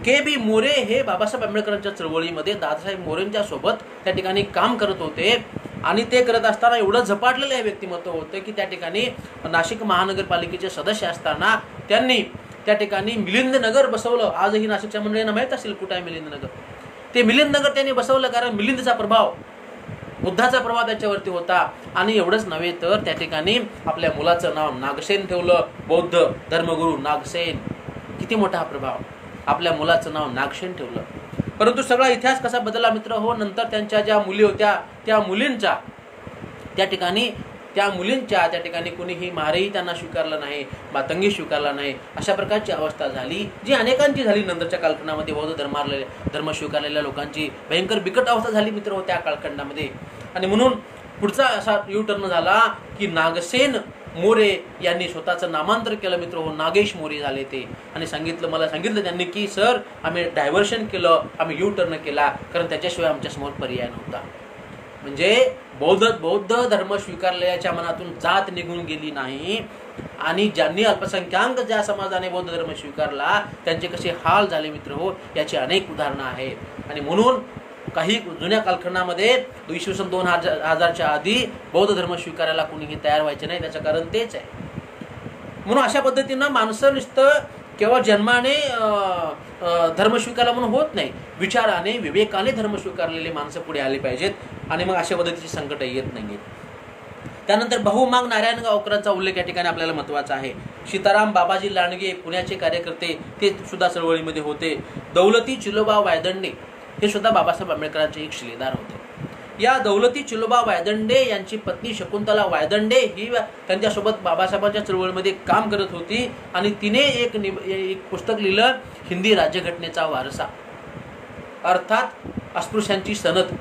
के.बी. मोरे हे बाबासाहेब आंबेडकरांच्या चळवळीमध्ये दादासाहेब मोरेंच्या सोबत त्या ठिकाणी काम करत होते आणि ते करत असताना एवढं झपाटलेलं हे व्यक्तिमत्व होतं की त्या ठिकाणी नाशिक महानगरपालिकेचे सदस्य असताना त्यांनी त्या ठिकाणी मिलिंद नगर बसवलं. आजही नाशिकच्या मंडळींना माहीत असेल कुठं आहे मिलिंद नगर. ते मिलिंद नगर त्यांनी बसवलं कारण मिलिंदचा प्रभाव, बुद्धाचा प्रभाव त्याच्यावरती होता. आणि एवढंच नव्हे तर त्या ठिकाणी आपल्या मुलाचं नाव नागसेन ठेवलं. बौद्ध धर्मगुरू नागसेन, किती मोठा प्रभाव. आपल्या मुलाचं नाव नागसेन ठेवलं. परंतु सगळा इतिहास कसा बदलला मित्र हो. नंतर त्यांच्या ज्या मुली होत्या त्या मुलींच्या त्या ठिकाणी कुणीही महारही त्यांना स्वीकारलं नाही, मातंगी स्वीकारला नाही. अशा प्रकारची अवस्था झाली जी अनेकांची झाली. नंतरच्या कालखंडामध्ये बौद्ध धर्म स्वीकारलेल्या लोकांची भयंकर बिकट अवस्था झाली मित्र हो त्या कालखंडामध्ये. आणि म्हणून पुढचा असा यू टर्न झाला की नागसेन मोरे यांनी स्वतःचं नामांतर केलं मित्र हो, नागेश मोरे झाले ते. आणि मला सांगितलं त्यांनी की सर आम्ही डायव्हर्शन केलं, आम्ही यू टर्न केला कारण त्याच्याशिवाय आमच्यासमोर पर्याय नव्हता. म्हणजे बौद्ध धर्म स्वीकारल्याच्या मनातून जात निघून गेली नाही आणि ज्यांनी अल्पसंख्याक ज्या समाजाने बौद्ध धर्म स्वीकारला त्यांचे कसे हाल झाले मित्र हो, याची अनेक उदाहरणं आहेत. आणि म्हणून काही जुन्या कालखंडामध्ये इसवी सन 2000च्या आधी बौद्ध धर्म स्वीकारायला कोणीही तयार व्हायचे नाही. त्याचं कारण तेच आहे. म्हणून अशा पद्धतीनं माणसं नुसतं केवळ जन्माने धर्म स्वीकारला म्हणून होत नाही, विचाराने विवेकाने धर्म स्वीकारलेले माणसं पुढे आले पाहिजेत आणि मग अशा पद्धतीची संकट येत नाहीत. त्यानंतर बहुमाग नारायण गावकरांचा उल्लेख या ठिकाणी आपल्याला महत्त्वाचा आहे. सीताराम बाबाजी लांडगे पुण्याचे कार्यकर्ते ते सुद्धा चळवळीमध्ये होते. दौलती चिलोबा वायदंडे हे सुद्धा बाबासाहेब आंबेडकरांचे एक शिलेदार होते. या दौलती चिलोबा वायदंडे यांची पत्नी शकुंतला वायदंडे ही त्यांच्यासोबत बाबासाहेबांच्या चळवळीमध्ये काम करत होती आणि तिने एक पुस्तक लिहिलं, हिंदी राज्यघटनेचा वारसा, अर्थात अस्पृश्यांची सनद.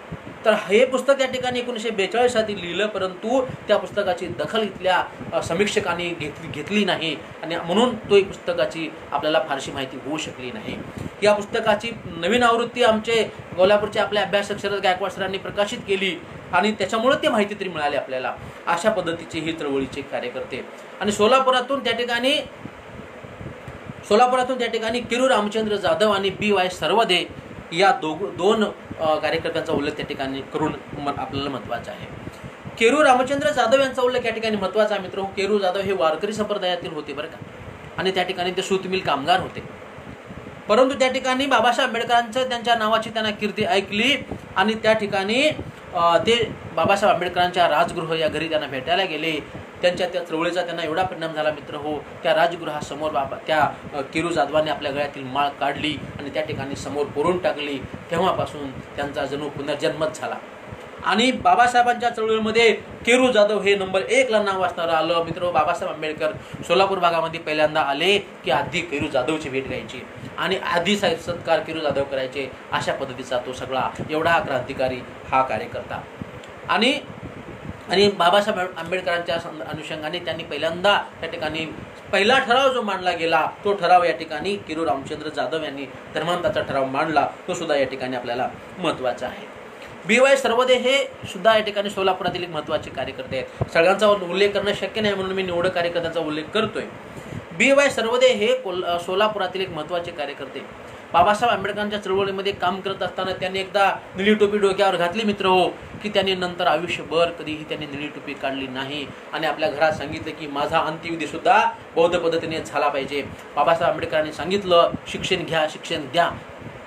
तर हे पुस्तक या ठिकाणी 1942 साली लिहिलं, परंतु त्या पुस्तकाची दखल इथल्या समीक्षकांनी घेतली नाही आणि म्हणून तो पुस्तकाची आपल्याला फारशी माहिती होऊ शकली नाही. या पुस्तकाची नवीन आवृत्ती आमचे कोल्हापूरचे आपले अभ्यासक शरद गायकवाड सरांनी प्रकाशित केली आणि त्याच्यामुळे ते माहिती तरी मिळाली आपल्याला. अशा पद्धतीचे ही चळवळीचे कार्यकर्ते. आणि सोलापुरातून त्या ठिकाणी किरू रामचंद्र जाधव आणि BY सर्वदे या दोन कार्यकर्त्यांचा उल्लेख त्या ठिकाणी करून आपल्याला महत्त्वाचा आहे. केरू रामचंद्र जाधव यांचा उल्लेख या ठिकाणी महत्त्वाचा आहे मित्र. केरू जाधव हे वारकरी संप्रदायातील होते बरं का, आणि त्या ठिकाणी ते सूतमिल कामगार होते. परंतु त्या ठिकाणी बाबासाहेब आंबेडकरांचं त्यांच्या नावाची त्यांना कीर्ती ऐकली आणि त्या ठिकाणी ते बाबासाहेब आंबेडकरांच्या राजगृह या घरी त्यांना भेटायला गेले. त्यांच्या त्या चळवळीचा त्यांना एवढा परिणाम झाला मित्र हो, त्या राजगृहासमोर त्या केरू जाधवांनी आपल्या गळ्यातील माळ काढली आणि त्या ठिकाणी समोर पुरून टाकली. तेव्हापासून त्यांचा जणू पुनर्जन्मच झाला आणि बाबासाहेबांच्या चळवळीमध्ये केरू जाधव हे नंबर 1 ला नाव असणारं आलं मित्र. बाबासाहेब आंबेडकर सोलापूर भागामध्ये पहिल्यांदा आले की आधी केरू जाधवची भेट घ्यायची आणि आधी सत्कार केरू जाधव करायचे. अशा पद्धतीचा तो सगळा एवढा क्रांतिकारी हा कार्यकर्ता. आणि बाबासाहेब आंबेडकरांच्या अनुषंगाने त्यांनी पहिल्यांदा त्या ठिकाणी पहिला ठराव जो मांडला गेला तो ठराव या ठिकाणी किरू रामचंद्र जाधव यांनी धर्मांताचा ठराव मांडला. तो सुद्धा या ठिकाणी आपल्याला महत्त्वाचा आहे. BY सर्वदे हे सुद्धा या ठिकाणी सोलापुरातील एक महत्त्वाचे कार्यकर्ते आहेत. सगळ्यांचा उल्लेख करणं शक्य नाही म्हणून मी निवड कार्यकर्त्यांचा उल्लेख करतोय. BY सर्वदे हे सोलापुरातील एक महत्त्वाचे कार्यकर्ते. बाबासाहेब आंबेडकरांच्या चळवळीमध्ये काम करत असताना त्यांनी एकदा निळी टोपी डोक्यावर घातली मित्र हो, की त्यांनी नंतर आयुष्यभर कधीही त्यांनी निळी टोपी काढली नाही आणि आपल्या घरात सांगितलं की माझा अंत्यविधी सुद्धा बौद्ध पद्धतीने झाला पाहिजे. बाबासाहेब आंबेडकरांनी सांगितलं शिक्षण घ्या, शिक्षण द्या,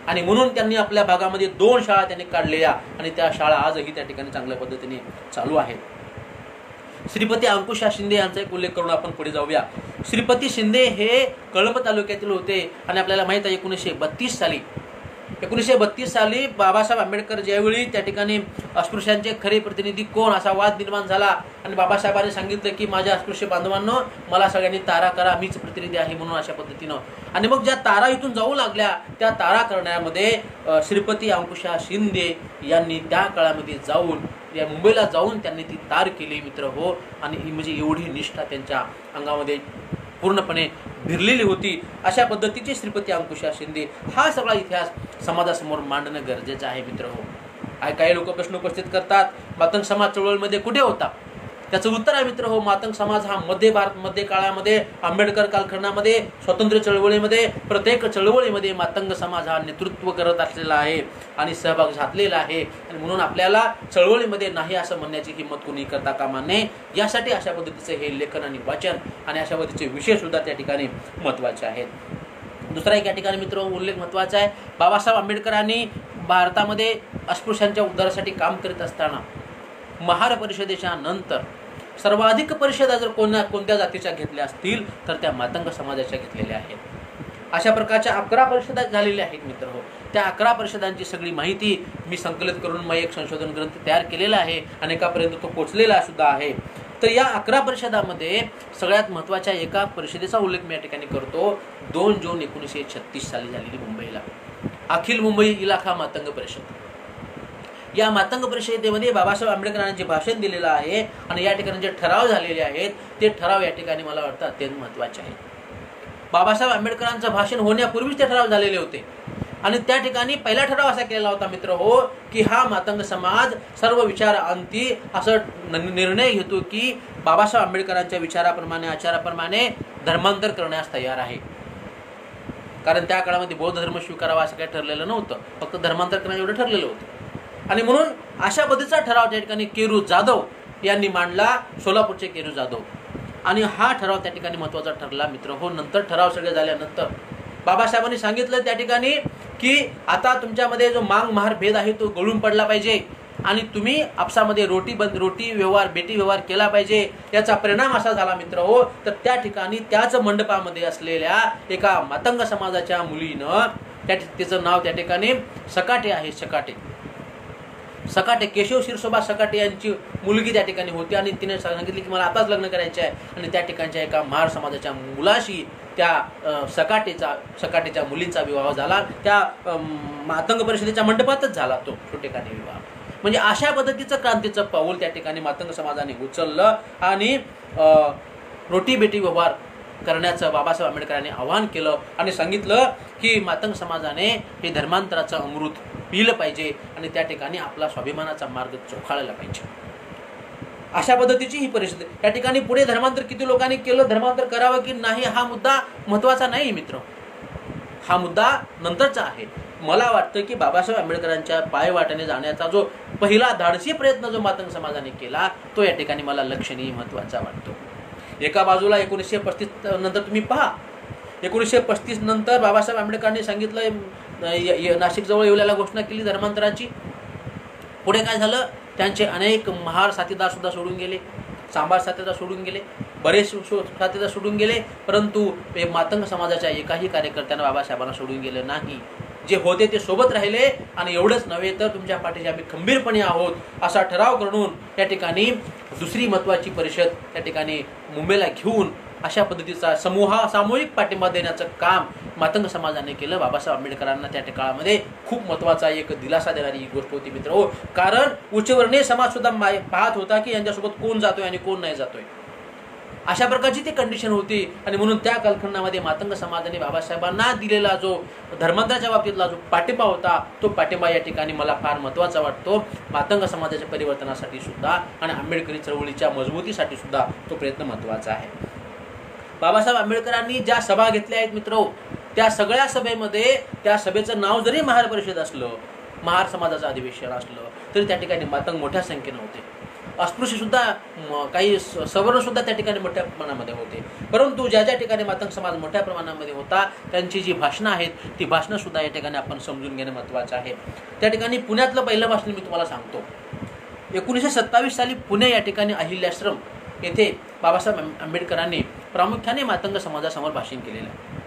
आणि म्हणून त्यांनी आपल्या भागामध्ये 2 शाळा त्यांनी काढलेल्या आणि त्या शाळा आजही त्या ठिकाणी चांगल्या पद्धतीने चालू आहेत. श्रीपती अंकुशा शिंदे यांचा एक उल्लेख करून आपण पुढे जाऊया. श्रीपती शिंदे हे कळंब तालुक्यातील होते आणि आपल्याला माहित आहे 1932 साली बाबासाहेब आंबेडकर ज्यावेळी त्या ठिकाणी अस्पृश्यांचे खरे प्रतिनिधी कोण असा वाद निर्माण झाला आणि बाबासाहेबांनी सांगितलं की माझ्या अस्पृश्य बांधवांनो मला सगळ्यांनी तारा करा, मीच प्रतिनिधी आहे म्हणून अशा पद्धतीनं. आणि मग ज्या तारा इथून जाऊ लागल्या त्या तारा करण्यामध्ये श्रीपती अंकुशा शिंदे यांनी त्या काळामध्ये जाऊन या मुंबईला जाऊन त्यांनी ती तार केली मित्र हो. आणि म्हणजे एवढी निष्ठा त्यांच्या अंगामध्ये पूर्णपणे भिरलेली होती. अशा पद्धतीचे श्रीपती अंकुशा शिंदे हा सगळा इतिहास समाजासमोर मांडणं गरजेचं आहे मित्र हो. काही लोक प्रश्न उपस्थित करतात मातंग समाज चळवळीमध्ये कुठे होता. त्याचं उत्तर आहे मित्र हो, मातंग समाज हा मध्य काळामध्ये आंबेडकर कालखंडामध्ये स्वातंत्र्य चळवळीमध्ये प्रत्येक चळवळीमध्ये मातंग समाज हा नेतृत्व करत असलेला आहे आणि सहभाग घातलेला आहे. आणि म्हणून आपल्याला चळवळीमध्ये नाही असं म्हणण्याची हिंमत कोणी करता कामा नये. यासाठी अशा पद्धतीचे हे लेखन आणि वाचन आणि अशा पद्धतीचे विषय सुद्धा त्या ठिकाणी महत्त्वाचे आहेत. दुसरा एक या ठिकाणी मित्र उल्लेख महत्त्वाचा आहे. बाबासाहेब आंबेडकरांनी भारतामध्ये अस्पृश्यांच्या उद्धारासाठी काम करीत असताना महार परिषदेच्या नंतर सर्वाधिक परिषदा जर कोणत्या जातीच्या घेतल्या असतील तर त्या मातंग समाजाच्या घेतलेल्या आहेत. अशा प्रकारच्या 11 परिषदा झालेल्या आहेत मित्र हो. त्या 11 परिषदांची सगळी माहिती मी संकलित करून मग एक संशोधन ग्रंथ तयार केलेला आहे, अनेकापर्यंत तो पोचलेला सुद्धा आहे. तर या 11 परिषदामध्ये सगळ्यात महत्त्वाच्या एका परिषदेचा उल्लेख मी या ठिकाणी करतो. 2 जून 1936 साली झालेली मुंबईला अखिल मुंबई इलाखा मातंग परिषद. या मातंग परिषदेमध्ये बाबासाहेब आंबेडकरांचे भाषण दिलेलं आहे आणि या ठिकाणी जे ठराव झालेले आहेत ते ठराव या ठिकाणी मला वाटतं अत्यंत महत्त्वाचे आहेत. बाबासाहेब आंबेडकरांचं भाषण होण्यापूर्वीच ते ठराव झालेले होते आणि त्या ठिकाणी पहिला ठराव असा केलेला होता मित्र हो की हा मातंग समाज सर्व विचारांती असं निर्णय घेतो की बाबासाहेब आंबेडकरांच्या विचाराप्रमाणे आचाराप्रमाणे धर्मांतर करण्यास तयार आहे. कारण त्या काळामध्ये बौद्ध धर्म स्वीकारावा असं काही ठरलेलं नव्हतं, फक्त धर्मांतर करणं एवढं ठरलेलं होतं. आणि म्हणून अशा पद्धतीचा ठराव त्या ठिकाणी केरू जाधव यांनी मांडला, सोलापूरचे केरू जाधव. आणि हा ठराव त्या ठिकाणी महत्त्वाचा ठरला मित्र हो. नंतर ठराव सगळे झाल्यानंतर बाबासाहेबांनी सांगितलं त्या ठिकाणी की आता तुमच्यामध्ये जो मांग महार भेद आहे तो गळून पडला पाहिजे आणि तुम्ही आपसामध्ये रोटी व्यवहार बेटी व्यवहार केला पाहिजे. याचा परिणाम असा झाला मित्र हो, तर त्या ठिकाणी त्याच मंडपामध्ये असलेल्या एका मातंग समाजाच्या मुलीनं तिचं नाव त्या ठिकाणी सकाटे आहे, सकाटे केशव शिरसोबा सकाटे यांची मुलगी त्या ठिकाणी होती आणि तिने सांगितले की मला आताच लग्न करायचे आहे. आणि त्या ठिकाणच्या एका महार समाजाच्या मुलाशी त्या सकाटेच्या मुलींचा विवाह झाला. त्या मातंग परिषदेच्या मंडपातच झाला तो ठिकाणी विवाह. म्हणजे अशा पद्धतीचं क्रांतीचं पाऊल त्या ठिकाणी मातंग समाजाने उचललं आणि रोटी बेटी व्यवहार करण्याचं बाबासाहेब आंबेडकरांनी आवाहन केलं आणि सांगितलं की मातंग समाजाने हे धर्मांतराचं अमृत पिलं पाहिजे आणि त्या ठिकाणी आपला स्वाभिमानाचा मार्ग चोखाळला पाहिजे. अशा पद्धतीची ही परिस्थिती. त्या ठिकाणी पुढे धर्मांतर किती लोकांनी केलं, धर्मांतर करावं की नाही हा मुद्दा महत्त्वाचा नाही मित्र, हा मुद्दा नंतरचा आहे. मला वाटतं की बाबासाहेब आंबेडकरांच्या पायवाटेने जाण्याचा जो पहिला धाडसी प्रयत्न जो मातंग समाजाने केला तो या ठिकाणी मला लक्षणीय महत्त्वाचा वाटतो. एका बाजूला 1935 नंतर तुम्ही पहा, 1935 नंतर बाबासाहेब आंबेडकरांनी सांगितलं, नाशिकजवळ येवल्याला घोषणा केली धर्मांतराची. पुढे काय झालं, त्यांचे अनेक महार साथीदार सुद्धा सोडून गेले, सांबार साथीदार सोडून गेले, बरेच साथीदार सोडून गेले, परंतु मातंग समाजाच्या एकाही कार्यकर्त्यांना बाबासाहेबांना सोडून गेले नाही. जे होते ते सोबत राहिले आणि एवढंच नव्हे तर तुमच्या पाठीशी आम्ही खंबीरपणे आहोत असा ठराव करून त्या ठिकाणी दुसरी महत्त्वाची परिषद त्या ठिकाणी मुंबईला घेऊन अशा पद्धतीचा सामूहिक पाठिंबा देण्याचं काम मातंग समाजाने केलं. बाबासाहेब आंबेडकरांना त्या काळामध्ये खूप महत्त्वाचा एक दिलासा देणारी ही गोष्ट होती मित्र हो. कारण उच्चवर्णीय समाज सुद्धा पाहत होता की यांच्यासोबत कोण जातोय आणि कोण नाही जातोय, अशा प्रकारची ती कंडिशन होती. आणि म्हणून त्या कालखंडामध्ये मातंग समाजाने बाबासाहेबांना दिलेला जो धर्मांतराच्या बाबतीतला जो पाठिंबा होता तो पाठिंबा या ठिकाणी मला फार महत्त्वाचा वाटतो. मातंग समाजाच्या परिवर्तनासाठी सुद्धा आणि आंबेडकरी चळवळीच्या मजबूतीसाठी सुद्धा तो प्रयत्न महत्त्वाचा आहे. बाबासाहेब आंबेडकरांनी ज्या सभा घेतल्या आहेत मित्र, त्या सगळ्या सभेमध्ये त्या सभेचं नाव जरी महार परिषद असलं, महार समाजाचं अधिवेशन असलं, तरी त्या ठिकाणी मातंग मोठ्या संख्येनं होते. अस्पृश्य सुद्धा काही सवर्ण सुद्धा त्या ठिकाणी मोठ्या प्रमाणामध्ये होते. परंतु ज्या ज्या ठिकाणी मातंग समाज मोठ्या प्रमाणामध्ये होता त्यांची जी भाषणं आहेत ती भाषणं सुद्धा या ठिकाणी आपण समजून घेणं महत्त्वाचं आहे. त्या ठिकाणी पुण्यातलं पहिलं भाषण मी तुम्हाला सांगतो. 1927 साली पुणे या ठिकाणी अहिल्याश्रम येथे बाबासाहेब आंबेडकरांनी प्रामुख्याने मातंग समाजासमोर भाषण केलेलं आहे.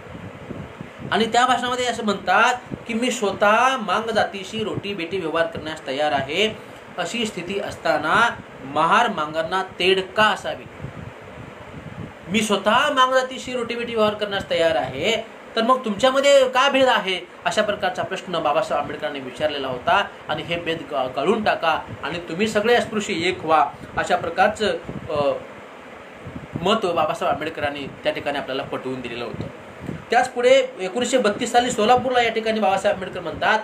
आणि त्या भाषणामध्ये असं म्हणतात की मी स्वतः मांग जातीशी रोटी बेटी व्यवहार करण्यास तयार आहे. अशी स्थिती असताना महार मांगांना तेढ का असावी. मी स्वतः मांग जातीशी रोटी बेटी व्यवहार करण्यास तयार आहे, तर मग तुमच्यामध्ये का भेद आहे, अशा प्रकारचा प्रश्न बाबासाहेब आंबेडकरांनी विचारलेला होता. आणि हे भेद काढून टाका आणि तुम्ही सगळे अस्पृश्य एक व्हा, अशा प्रकारचं मत बाबासाहेब आंबेडकरांनी त्या ठिकाणी आपल्याला पटवून दिलेलं होतं. त्याच पुढे 1932 साली सोलापूरला या ठिकाणी बाबासाहेब आंबेडकर म्हणतात,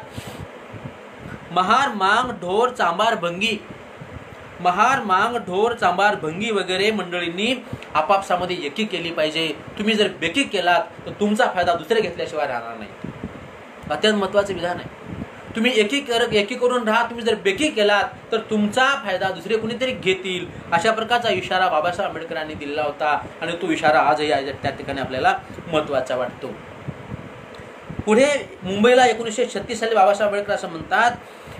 महार मांग ढोर चांबार भंगी, महार मांग ढोर चांबार भंगी वगैरे मंडळींनी आपापसामध्ये एकी केली पाहिजे. तुम्ही जर बेकी केलात तर तुमचा फायदा दुसरे घेतल्याशिवाय राहणार नाही. अत्यंत महत्त्वाचं विधान आहे. तुम्ही एकी करून राहा, तुम्ही जर बेकी केलात तर तुमचा फायदा दुसरे कुणीतरी घेतील, अशा प्रकारचा इशारा बाबासाहेब आंबेडकरांनी दिलेला होता. आणि तो इशारा आजही त्या ठिकाणी आपल्याला महत्त्वाचा वाटतो. पुढे मुंबईला 1936 साली बाबासाहेब आंबेडकर असं म्हणतात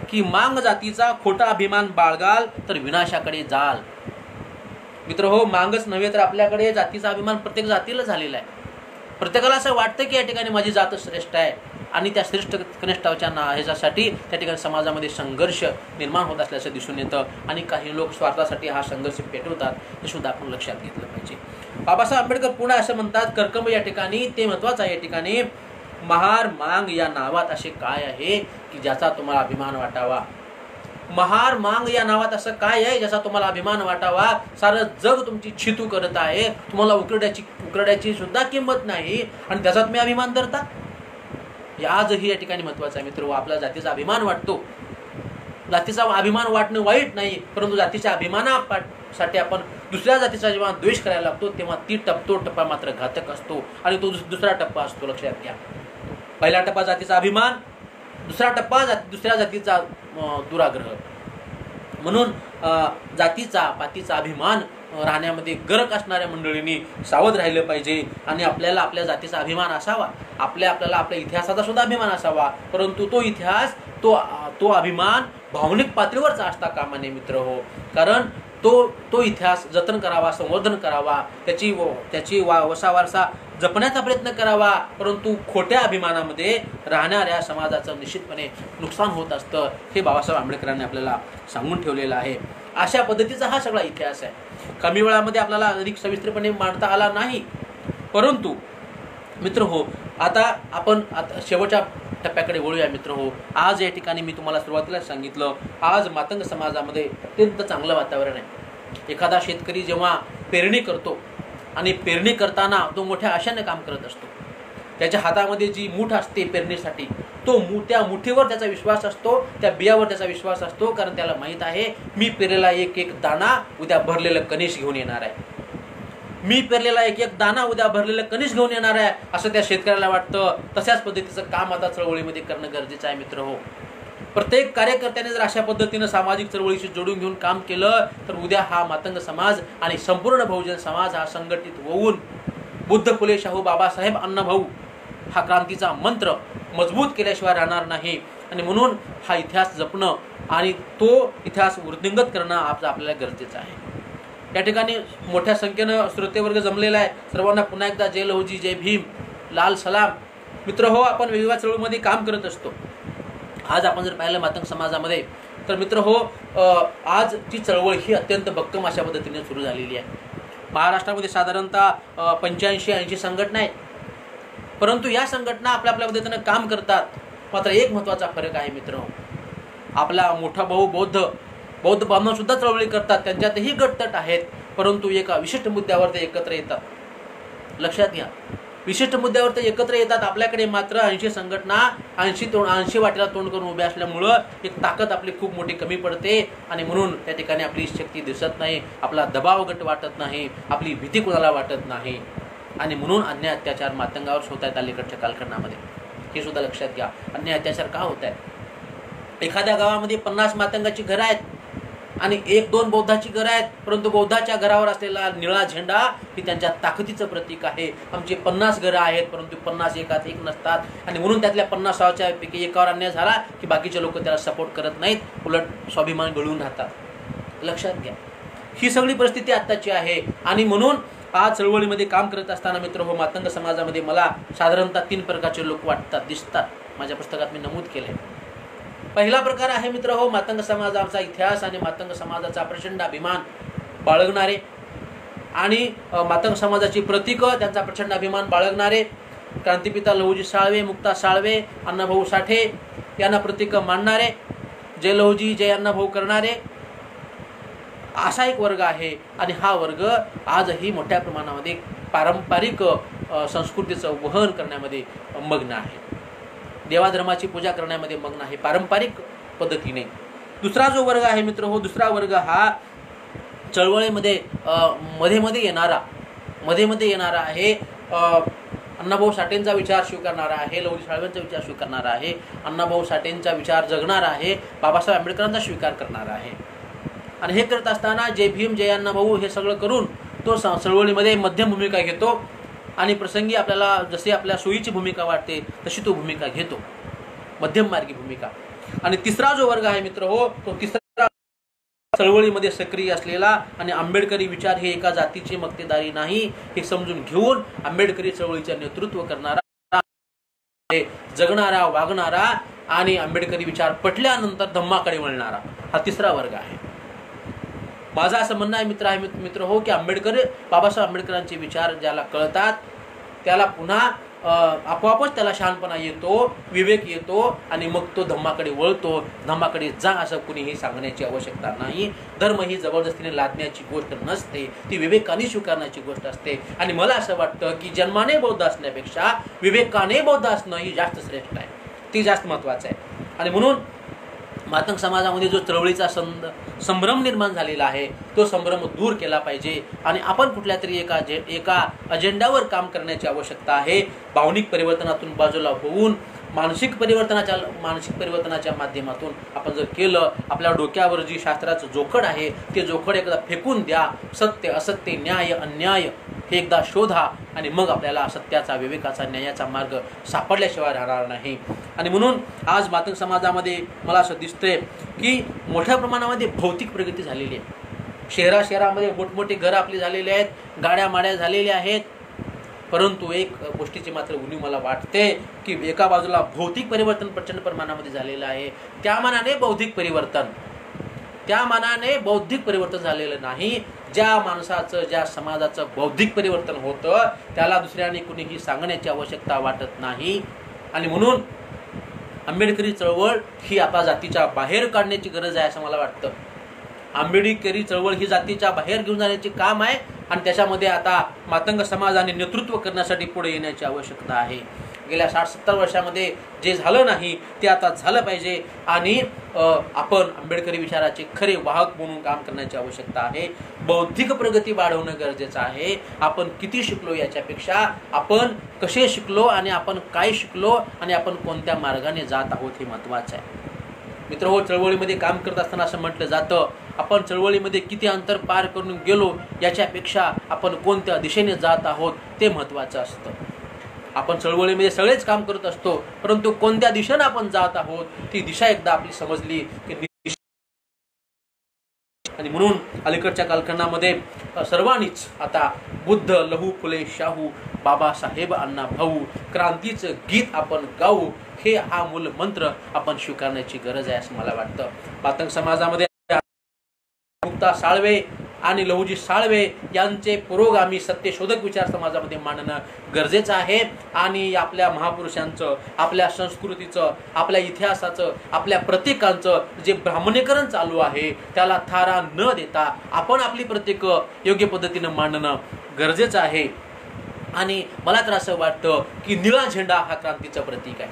की मांग जातीचा खोटा अभिमान बाळगाल तर विनाशाकडे जाल. मित्र हो, मांगच नव्हे तर आपल्याकडे जातीचा अभिमान प्रत्येक जातीला झालेला आहे. प्रत्येकाला असं वाटतं की या ठिकाणी माझी जात श्रेष्ठ आहे आणि त्या श्रेष्ठ कनिष्ठाच्या ह्याच्यासाठी त्या ठिकाणी समाजामध्ये संघर्ष निर्माण होत असल्याचं दिसून येतं. आणि काही लोक स्वार्थासाठी हा संघर्ष पेटवतात, हे सुद्धा आपण लक्षात घेतलं पाहिजे. बाबासाहेब आंबेडकर पुन्हा असं म्हणतात, कर्कंब या ठिकाणी ते महत्त्वाचं आहे. या ठिकाणी महार मांग या नावात असे काय आहे की ज्याचा तुम्हाला अभिमान वाटावा. महार मांग या नावात असं काय आहे ज्याचा तुम्हाला अभिमान वाटावा. सारं जग तुमची छितू करत आहे, तुम्हाला उकरड्याची सुद्धा किंमत नाही आणि त्याचा तुम्ही अभिमान धरता. आजही या ठिकाणी महत्त्वाचं आहे मित्र, आपला जातीचा अभिमान वाटतो. जातीचा अभिमान वाटणं वाईट नाही, परंतु जातीच्या अभिमानासाठी आपण दुसऱ्या जातीचा जेव्हा द्वेष करायला लागतो तेव्हा तो टप्पा मात्र घातक असतो आणि तो दुसरा टप्पा असतो. लक्षात घ्या, पहिला टप्पा जातीचा अभिमान, दुसरा टप्पा दुसऱ्या जातीचा दुराग्रह. म्हणून जातीचा पातीचा अभिमान राहण्यामध्ये गरज असणाऱ्या मंडळींनी सावध राहिलं पाहिजे आणि आपल्याला आपल्या जातीचा अभिमान असावा, आपल्याला आपल्या इतिहासाचा सुद्धा अभिमान असावा, परंतु तो इतिहास तो अभिमान भावनिक पातळीवरचा असता कामा नये मित्र हो. कारण तो इतिहास जतन करावा, संवर्धन करावा, त्याची वसावारसा जपण्याचा प्रयत्न करावा, परंतु खोट्या अभिमानामध्ये राहणाऱ्या समाजाचं निश्चितपणे नुकसान होत असतं हे बाबासाहेब आंबेडकरांनी आपल्याला सांगून ठेवलेलं आहे. अशा पद्धतीचा हा सगळा इतिहास आहे. कमी वेळामध्ये आपल्याला अधिक सविस्तरपणे मांडता आला नाही, परंतु मित्र हो आता शेवटच्या टप्प्याकडे वळूया मित्र हो. आज या ठिकाणी मी तुम्हाला सुरुवातीला सांगितलं, आज मातंग समाजामध्ये अत्यंत चांगलं वातावरण आहे. एखादा शेतकरी जेव्हा पेरणी करतो आणि पेरणी करताना तो मोठ्या आशेने काम करत असतो, त्याच्या हातामध्ये जी मूठ असते पेरणीसाठी त्या मुठीवर त्याचा विश्वास असतो, त्या बियावर त्याचा विश्वास असतो, कारण त्याला माहीत आहे मी पेरलेला एक एक दाणा उद्या भरलेलं कणीस घेऊन येणार आहे, मी पेरलेला एक एक दाणा उद्या भरलेलं कणीस घेऊन येणार आहे असं त्या शेतकऱ्याला वाटतं. तशाच पद्धतीचं काम आता चळवळीमध्ये करणं गरजेचं आहे मित्र हो. प्रत्येक कार्यकर्त्याने जर अशा पद्धतीनं सामाजिक चळवळीशी जोडून घेऊन काम केलं तर उद्या हा मातंग समाज आणि संपूर्ण बहुजन समाज हा संघटित होऊन बुद्ध फुले शाहू बाबासाहेब अण्णाभाऊ हा क्रांतीचा मंत्र मजबूत केल्याशिवाय राहणार नाही. आणि म्हणून हा इतिहास जपणं आणि तो इतिहास वृद्धिंगत करणं आपल्याला गरजेचं आहे. या ठिकाणी मोठ्या संख्येनं श्रोतेवर्ग जमलेला आहे. सर्वांना पुन्हा एकदा जय लहुजी, जय भीम, लाल सलाम. मित्र हो, आपण वेगवेगळ्या चळवळीमध्ये काम करत असतो. आज आपण जर पाहिलं मातंग समाजामध्ये तर मित्र हो, आजची चळवळ ही अत्यंत भक्कम अशा पद्धतीने सुरू झालेली आहे. महाराष्ट्रामध्ये साधारणतः 85-80 संघटना आहेत, परंतु या संघटना आपल्या पद्धतीनं काम करतात. मात्र एक महत्त्वाचा फरक आहे मित्र हो, आपला मोठा भाऊ बौद्ध बांधव सुद्धा चळवळी करतात, त्यांच्यातही गटतट आहेत, परंतु एका विशिष्ट मुद्द्यावर ते एकत्र येतात. लक्षात घ्या, विशिष्ट मुद्द्यावर ते एकत्र येतात. आपल्याकडे मात्र 80 संघटना 80 वाटेला तोंड करून उभ्या असल्यामुळं एक ताकद आपली खूप मोठी कमी पडते आणि म्हणून त्या ठिकाणी आपली शक्ती दिसत नाही, आपला दबाव गट वाटत नाही, आपली भीती कोणाला वाटत नाही आणि म्हणून अन्याय अत्याचार मातंगावर होत आहेत अलीकडच्या कालखंडामध्ये. हे सुद्धा लक्षात घ्या, अन्याय अत्याचार का होत आहे. एखाद्या गावामध्ये 50 मातंगाची घरं आहेत आणि 1-2 बौद्धाची घरं आहेत, परंतु बौद्धाच्या घरावर असलेला निळा झेंडा ही त्यांच्या ताकदीचं प्रतीक आहे. आमची 50 घरं आहेत, परंतु 50 एकात एक नसतात आणि म्हणून त्यातल्या 50 पैकी एकावर अन्याय झाला की बाकीचे लोक त्याला सपोर्ट करत नाहीत, उलट स्वाभिमान गळून राहतात. लक्षात घ्या, ही सगळी परिस्थिती आत्ताची आहे. आणि म्हणून आज चळवळीमध्ये काम करत असताना मित्र हो, मातंग समाजामध्ये मला साधारणतः 3 प्रकारचे लोक दिसतात. माझ्या पुस्तकात मी नमूद केले. पहिला प्रकार आहे मित्र हो, मातंग समाजाचा इतिहास आणि मातंग समाजाचा प्रचंड अभिमान बाळगणारे आणि मातंग समाजाची प्रतीक त्यांचा प्रचंड अभिमान बाळगणारे क्रांतिपिता लहुजी साळवे, मुक्ता साळवे, अण्णाभाऊ साठे यांना प्रतीक मानणारे, जय लहुजी जय अण्णाभाऊ करणारे असा एक वर्ग आहे. आणि हा वर्ग आजही मोठ्या प्रमाणामध्ये पारंपरिक संस्कृतीचं वहन करण्यामध्ये मग्न आहे, देवाधर्माची पूजा करण्यामध्ये मग्न आहे पारंपरिक पद्धतीने. दुसरा जो वर्ग आहे मित्र हो, दुसरा वर्ग हा चळवळीमध्ये मध्ये येणारा आहे. अण्णाभाऊ साठेंचा विचार स्वीकारणारा आहे, लहुजी साळवेंचा विचार स्वीकारणारा आहे, अण्णाभाऊ साठेंचा विचार जगणारा आहे, बाबासाहेब आंबेडकरांचा स्वीकार करणारा आहे. आणि हे करत असताना जय भीम जय अण्णाभाऊ हे सगळं करून तो चळवळीमध्ये मध्यम भूमिका घेतो आणि प्रसंगी आपल्याला जशी आपल्या सोयीची भूमिका वाटते तशी तो भूमिका घेतो, मध्यम मार्गी भूमिका. आणि तिसरा जो वर्ग आहे मित्र हो, तो तिसरा चळवळीमध्ये सक्रिय असलेला आणि आंबेडकरी विचार हे एका जातीची मक्तेदारी नाही हे समजून घेऊन आंबेडकरी चळवळीचे नेतृत्व करणारा, जगणारा, वागणारा आणि आंबेडकरी विचार पटल्यानंतर धम्माकडे वळणारा हा तिसरा वर्ग आहे. माझं असं म्हणणं आहे मित्र हो, की बाबासाहेब आंबेडकरांचे विचार ज्याला कळतात त्याला पुन्हा आपोआपच त्याला शहाणपणा येतो, विवेक येतो आणि मग तो धम्माकडे वळतो. धम्माकडे जा असं कुणीही सांगण्याची आवश्यकता नाही. धर्म ही जबरदस्तीने लादण्याची गोष्ट नसते, ती विवेकाने स्वीकारण्याची गोष्ट असते. आणि मला असं वाटतं की जन्माने बौद्ध असण्यापेक्षा विवेकाने बौद्ध असणं ही जास्त श्रेष्ठ आहे, ती जास्त महत्त्वाचं आहे. आणि म्हणून मातंग समाजामध्ये जो चळवळीचा संभ्रम निर्माण झालेला आहे तो संभ्रम दूर केला पाहिजे आणि आपण कुठल्या तरी एका अजेंड्यावर काम करण्याची आवश्यकता आहे. भावनिक परिवर्तनातून बाजूला होऊन मानसिक परिवर्तनाच्या माध्यमातून आपण जर केलं, आपल्या डोक्यावर जी शास्त्राचं जोखड आहे ते जोखड एकदा फेकून द्या. सत्य असत्य न्याय अन्याय हे एकदा शोधा आणि मग आपल्याला सत्याचा विवेकाचा न्यायाचा मार्ग सापडल्याशिवाय राहणार नाही. आणि म्हणून आज मातंग समाजामध्ये मला असं दिसतंय की मोठ्या प्रमाणामध्ये भौतिक प्रगती झालेली आहे. शहरामध्ये मोठमोठे घरं आपली झालेले आहेत, गाड्या माड्या झालेल्या आहेत. परंतु एक गोष्टीची मात्र उणीव मला वाटते की एका बाजूला भौतिक परिवर्तन प्रचंड प्रमाणामध्ये झालेलं आहे, त्या मानाने बौद्धिक परिवर्तन झालेलं नाही. ज्या माणसाचं ज्या समाजाचं बौद्धिक परिवर्तन होतं त्याला दुसऱ्याने कुणीही सांगण्याची आवश्यकता वाटत नाही. आणि म्हणून आंबेडकरी चळवळ ही आता जातीच्या बाहेर काढण्याची गरज आहे असं मला वाटतं. आंबेडकरी चळवळ ही जातीच्या बाहेर घेऊन जाण्याचे काम आहे आणि त्याच्यामध्ये आता मातंग समाजाने नेतृत्व करण्यासाठी पुढे येण्याची आवश्यकता आहे. गेल्या 60-70 वर्षामध्ये जे झालं नाही ते आता झालं पाहिजे आणि आपण आंबेडकरी विचाराचे खरे वाहक म्हणून काम करण्याची आवश्यकता आहे. बौद्धिक प्रगती वाढवणं गरजेचं आहे. आपण किती शिकलो याच्यापेक्षा आपण कसे शिकलो आणि आपण काय शिकलो आणि आपण कोणत्या मार्गाने जात आहोत हे महत्त्वाचं आहे. मित्रहो, चळवळीमध्ये काम करत असताना असं म्हटलं जातं आपण चळवळीमध्ये किती अंतर पार करून गेलो याच्यापेक्षा आपण कोणत्या दिशेने जात आहोत ते महत्त्वाचं असतं. आपण चळवळीमध्ये सगळेच काम करत असतो, परंतु कोणत्या दिशेने आपण जात आहोत ती दिशा एकदा आपली समजली की. आणि म्हणून अलीकडच्या कालखंडामध्ये सर्वांनीच आता बुद्ध, लहू फुले शाहू, बाबासाहेब अण्णा भाऊ, क्रांतीचं गीत आपण गाऊ हे हा मूल मंत्र आपण स्वीकारण्याची गरज आहे असं मला वाटतं. मातंग समाजामध्ये मुक्ता साळवे आणि लहुजी साळवे यांचे पुरोगामी सत्यशोधक विचार समाजामध्ये मांडणं गरजेचं आहे. आणि आपल्या महापुरुषांचं, आपल्या संस्कृतीचं, आपल्या इतिहासाचं, आपल्या प्रतीकांचं जे ब्राह्मणीकरण चालू आहे त्याला थारा न देता आपण आपली प्रतीकं योग्य पद्धतीनं मांडणं गरजेचं आहे. आणि मला तर असं वाटतं की निळा झेंडा हा क्रांतीचं प्रतीक आहे.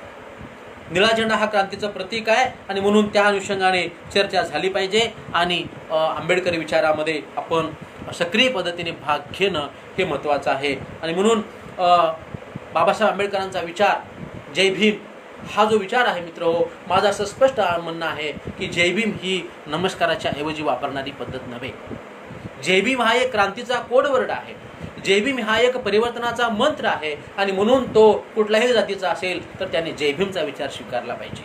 निळा झेंडा हा क्रांतीचं प्रतीक आहे आणि म्हणून त्या अनुषंगाने चर्चा झाली पाहिजे आणि आंबेडकरी विचारामध्ये आपण सक्रिय पद्धतीने भाग घेणं हे महत्त्वाचं आहे. आणि म्हणून बाबासाहेब आंबेडकरांचा विचार जय भीम हा जो विचार आहे मित्रहो, माझं असं स्पष्ट म्हणणं आहे की जय भीम ही नमस्काराच्या ऐवजी वापरणारी पद्धत नव्हे. जय भीम हा एक क्रांतीचा कोडवर्ड आहे. जय भीम हा एक परिवर्तनाचा मंत्र आहे आणि म्हणून तो कुठल्याही जातीचा असेल तर त्याने जय भीमचा विचार स्वीकारला पाहिजे.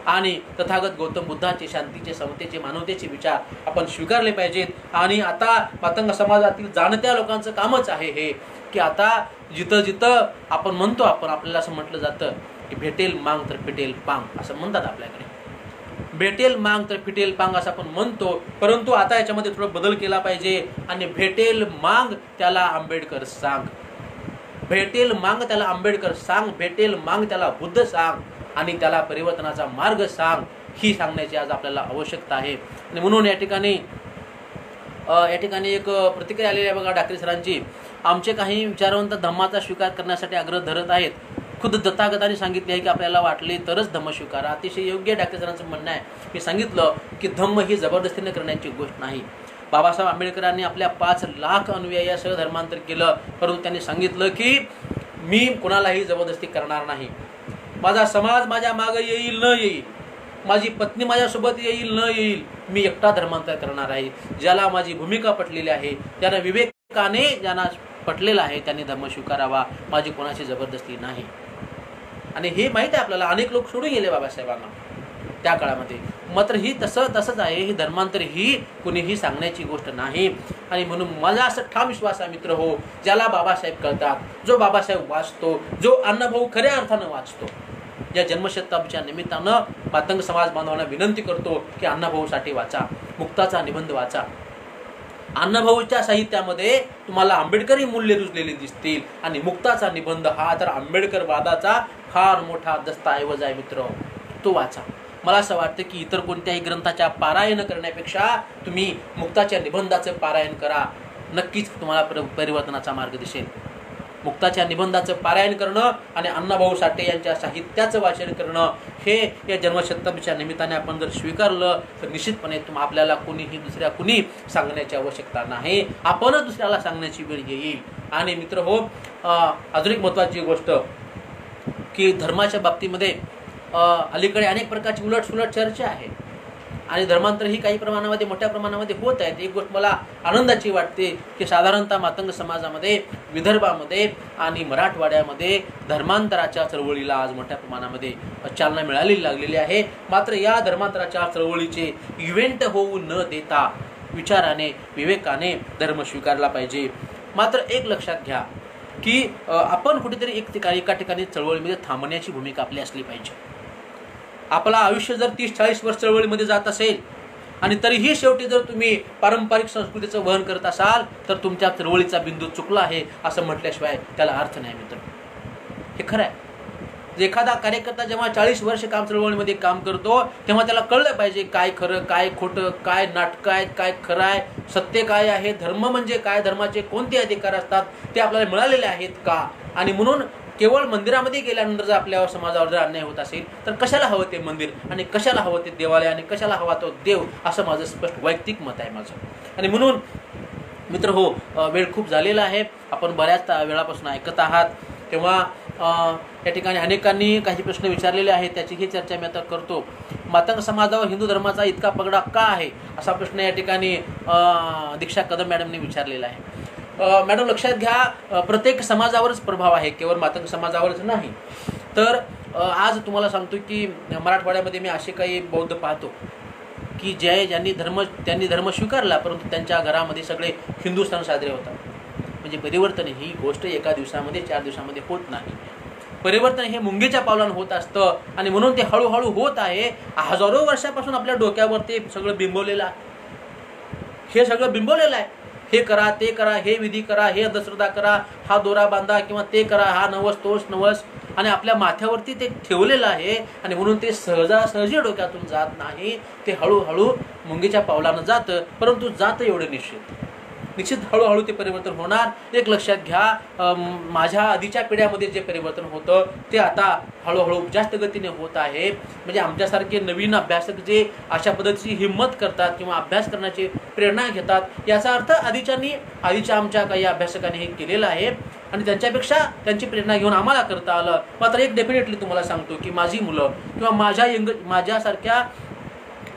आणि तथागत गौतम बुद्धाचे शांतीचे, समतेचे, मानवतेचे विचार आपण स्वीकारले पाहिजेत. आणि आता मातंग समाजातील जाणत्या लोकांचं कामच आहे हे की आता जिथं जिथं आपण म्हणतो, आपल्याला असं म्हटलं जातं की भेटेल मांग तर फिटेल पांग असं म्हणतात आपल्याकडे. भेटेल मांग तर फिटेल पांग असं आपण म्हणतो, परंतु आता याच्यामध्ये थोडा बदल केला पाहिजे. आणि भेटेल मांग त्याला आंबेडकर सांग, भेटेल मांग त्याला आंबेडकर सांग, भेटेल मांग त्याला बुद्ध सांग आणि त्याला परिवर्तनाचा मार्ग सांग, ही सांगण्याची आज आपल्याला आवश्यकता आहे. आणि म्हणून या ठिकाणी एक प्रतिक्रिया आलेली आहे बघा ठाकरे सरांची. आमचे काही विचारवंत धम्माचा स्वीकार करण्यासाठी आग्रह धरत आहेत. खुद्द तथागतांनी सांगितले आहे की आपल्याला वाटले तरच धम्म स्वीकारा. अतिशय योग्य ठाकरे सरांचं म्हणणं आहे. मी सांगितलं की धम्म ही जबरदस्तीने करण्याची गोष्ट नाही. बाबासाहेब आंबेडकरांनी आपल्या 5 लाख अनुयायीसह धर्मांतर केलं, परंतु त्यांनी सांगितलं की मी कोणालाही जबरदस्ती करणार नाही. माझा समाज माझ्या मागे येईल न येईल, माझी पत्नी माझ्यासोबत येईल न येईल, मी एकटा धर्मांतर करणार आहे. ज्याला माझी भूमिका पटलेली आहे, ज्यांना विवेकाने ज्यांना पटलेला आहे त्यांनी धर्म स्वीकारावा. माझी कोणाची जबरदस्ती नाही. आणि हे माहीत आहे आपल्याला, अनेक लोक सोडून गेले बाबासाहेबांना त्या काळामध्ये. मात्र ही तसंच आहे. ही धर्मांतर ही कुणीही सांगण्याची गोष्ट नाही. आणि म्हणून मला असं ठाम विश्वास आहे मित्र हो, ज्याला बाबासाहेब कळतात, जो बाबासाहेब वाचतो, जो अण्णाभाऊ खऱ्या अर्थानं वाचतो, या जन्मशताब्दीच्या निमित्तानं मातंग समाज बांधवांना विनंती करतो की अण्णाभाऊ साठे वाचा, मुक्ताचा निबंध वाचा. अण्णाभाऊच्या साहित्यामध्ये तुम्हाला आंबेडकरी मूल्य रुजलेली दिसतील आणि मुक्ताचा निबंध हा तर आंबेडकर वादाचा फार मोठा दस्तऐवज आहे मित्र, तो वाचा. मला असं वाटतं की इतर कोणत्याही ग्रंथाच्या पारायण करण्यापेक्षा तुम्ही मुक्ताच्या निबंधाचं पारायण करा, नक्कीच तुम्हाला परिवर्तनाचा मार्ग दिसेल. मुक्ताच्या निबंधाचं पारायण करणं आणि अण्णाभाऊ साठे यांच्या साहित्याचं वाचन करणं हे या जन्मशताब्दीच्या निमित्ताने आपण जर स्वीकारलं तर निश्चितपणे आपल्याला दुसऱ्या कुणी सांगण्याची आवश्यकता नाही. आपणच दुसऱ्याला सांगण्याची वेळ येईल. आणि मित्र हो, अजून एक महत्त्वाची गोष्ट की धर्माच्या बाबतीमध्ये अलीकडे अनेक प्रकारची उलटसुलट चर्चा आहे आणि धर्मांतर ही काही प्रमाणामध्ये मोठ्या प्रमाणामध्ये होत आहेत. एक गोष्ट मला आनंदाची वाटते की साधारणतः मातंग समाजामध्ये, विदर्भामध्ये आणि मराठवाड्यामध्ये धर्मांतराच्या चळवळीला आज मोठ्या प्रमाणामध्ये चालना मिळालेली लागलेली आहे. मात्र या धर्मांतराच्या चळवळीचे इव्हेंट होऊ न देता विचाराने, विवेकाने धर्म स्वीकारला पाहिजे. मात्र एक लक्षात घ्या की आपण कुठेतरी एका ठिकाणी चळवळीमध्ये थांबण्याची भूमिका आपली असली पाहिजे. आपलं आयुष्य जर 30-40 वर्ष चळवळीमध्ये जात असेल आणि तरीही शेवटी जर तुम्ही पारंपरिक संस्कृतीचं वहन करत असाल तर तुमच्या चळवळीचा बिंदू चुकला आहे असं म्हटल्याशिवाय त्याला अर्थ नाही मित्र. हे खरं आहे. एखादा कार्यकर्ता जेव्हा 40 वर्ष चळवळीमध्ये काम करतो तेव्हा त्याला कळलं पाहिजे काय खरं, काय खोटं, काय नाटकं आहेत, काय खरं आहे, सत्य काय आहे, धर्म म्हणजे काय, धर्माचे कोणते अधिकार असतात ते आपल्याला मिळालेले आहेत का. आणि म्हणून केवळ मंदिरामध्ये गेल्यानंतर जर आपल्या समाजावर जर अन्याय होत असेल तर कशाला हवं ते मंदिर आणि कशाला हवं ते देवालय आणि कशाला हवा तो देव, असं माझं स्पष्ट वैयक्तिक मत आहे माझं. आणि म्हणून मित्र हो, वेळ खूप झालेला आहे. आपण बऱ्याच वेळापासून ऐकत आहात. तेव्हा या ठिकाणी अनेकांनी काही प्रश्न विचारलेले आहेत, त्याचीही चर्चा मी आता करतो. मातंग समाजावर हिंदू धर्माचा इतका पगडा का आहे असा प्रश्न या ठिकाणी दीक्षा कदम मॅडमने विचारलेला आहे. मॅडम लक्षात घ्या, प्रत्येक समाजावरच प्रभाव आहे, केवळ मातंग समाजावरच नाही. तर आज तुम्हाला सांगतो की मराठवाड्यामध्ये मी असे काही बौद्ध पाहतो की ज्यांनी धर्म स्वीकारला परंतु त्यांच्या घरामध्ये सगळे हिंदू सण साजरे होतात. म्हणजे परिवर्तन ही गोष्ट एका दिवसामध्ये 4 दिवसामध्ये होत नाही. परिवर्तन हे मुंगीच्या पावलानं होत असतं आणि म्हणून ते हळूहळू होत आहे. हजारो वर्षापासून आपल्या डोक्यावर ते सगळं बिंबवलेलं आहे. हे सगळं बिंबवलेलं आहे. हे करा, ते करा, हे विधी करा, हे अंधश्रद्धा करा, हा दोरा बांधा किंवा ते करा, हा नवस तोच नवस, आणि आपल्या माथ्यावरती ते ठेवलेलं आहे. आणि म्हणून ते सहजासहजी डोक्यातून जात नाही. ते हळूहळू मुंगीच्या पावलानं जातं, परंतु जातं एवढं निश्चित हळूहळू ते परिवर्तन होणार. एक लक्षात घ्या, माझ्या आधीच्या पिढ्यामध्ये जे परिवर्तन होतं ते आता हळूहळू जास्त गतीने होत आहे. म्हणजे आमच्यासारखे नवीन अभ्यासक जे अशा पद्धतीची हिंमत करतात किंवा अभ्यास करण्याची प्रेरणा घेतात, याचा अर्थ आधीच्या आमच्या काही अभ्यासकांनी हे केलेलं आहे आणि त्यांच्यापेक्षा त्यांची प्रेरणा घेऊन आम्हाला करता आलं. मात्र एक डेफिनेटली तुम्हाला सांगतो की माझी मुलं किंवा माझ्यासारख्या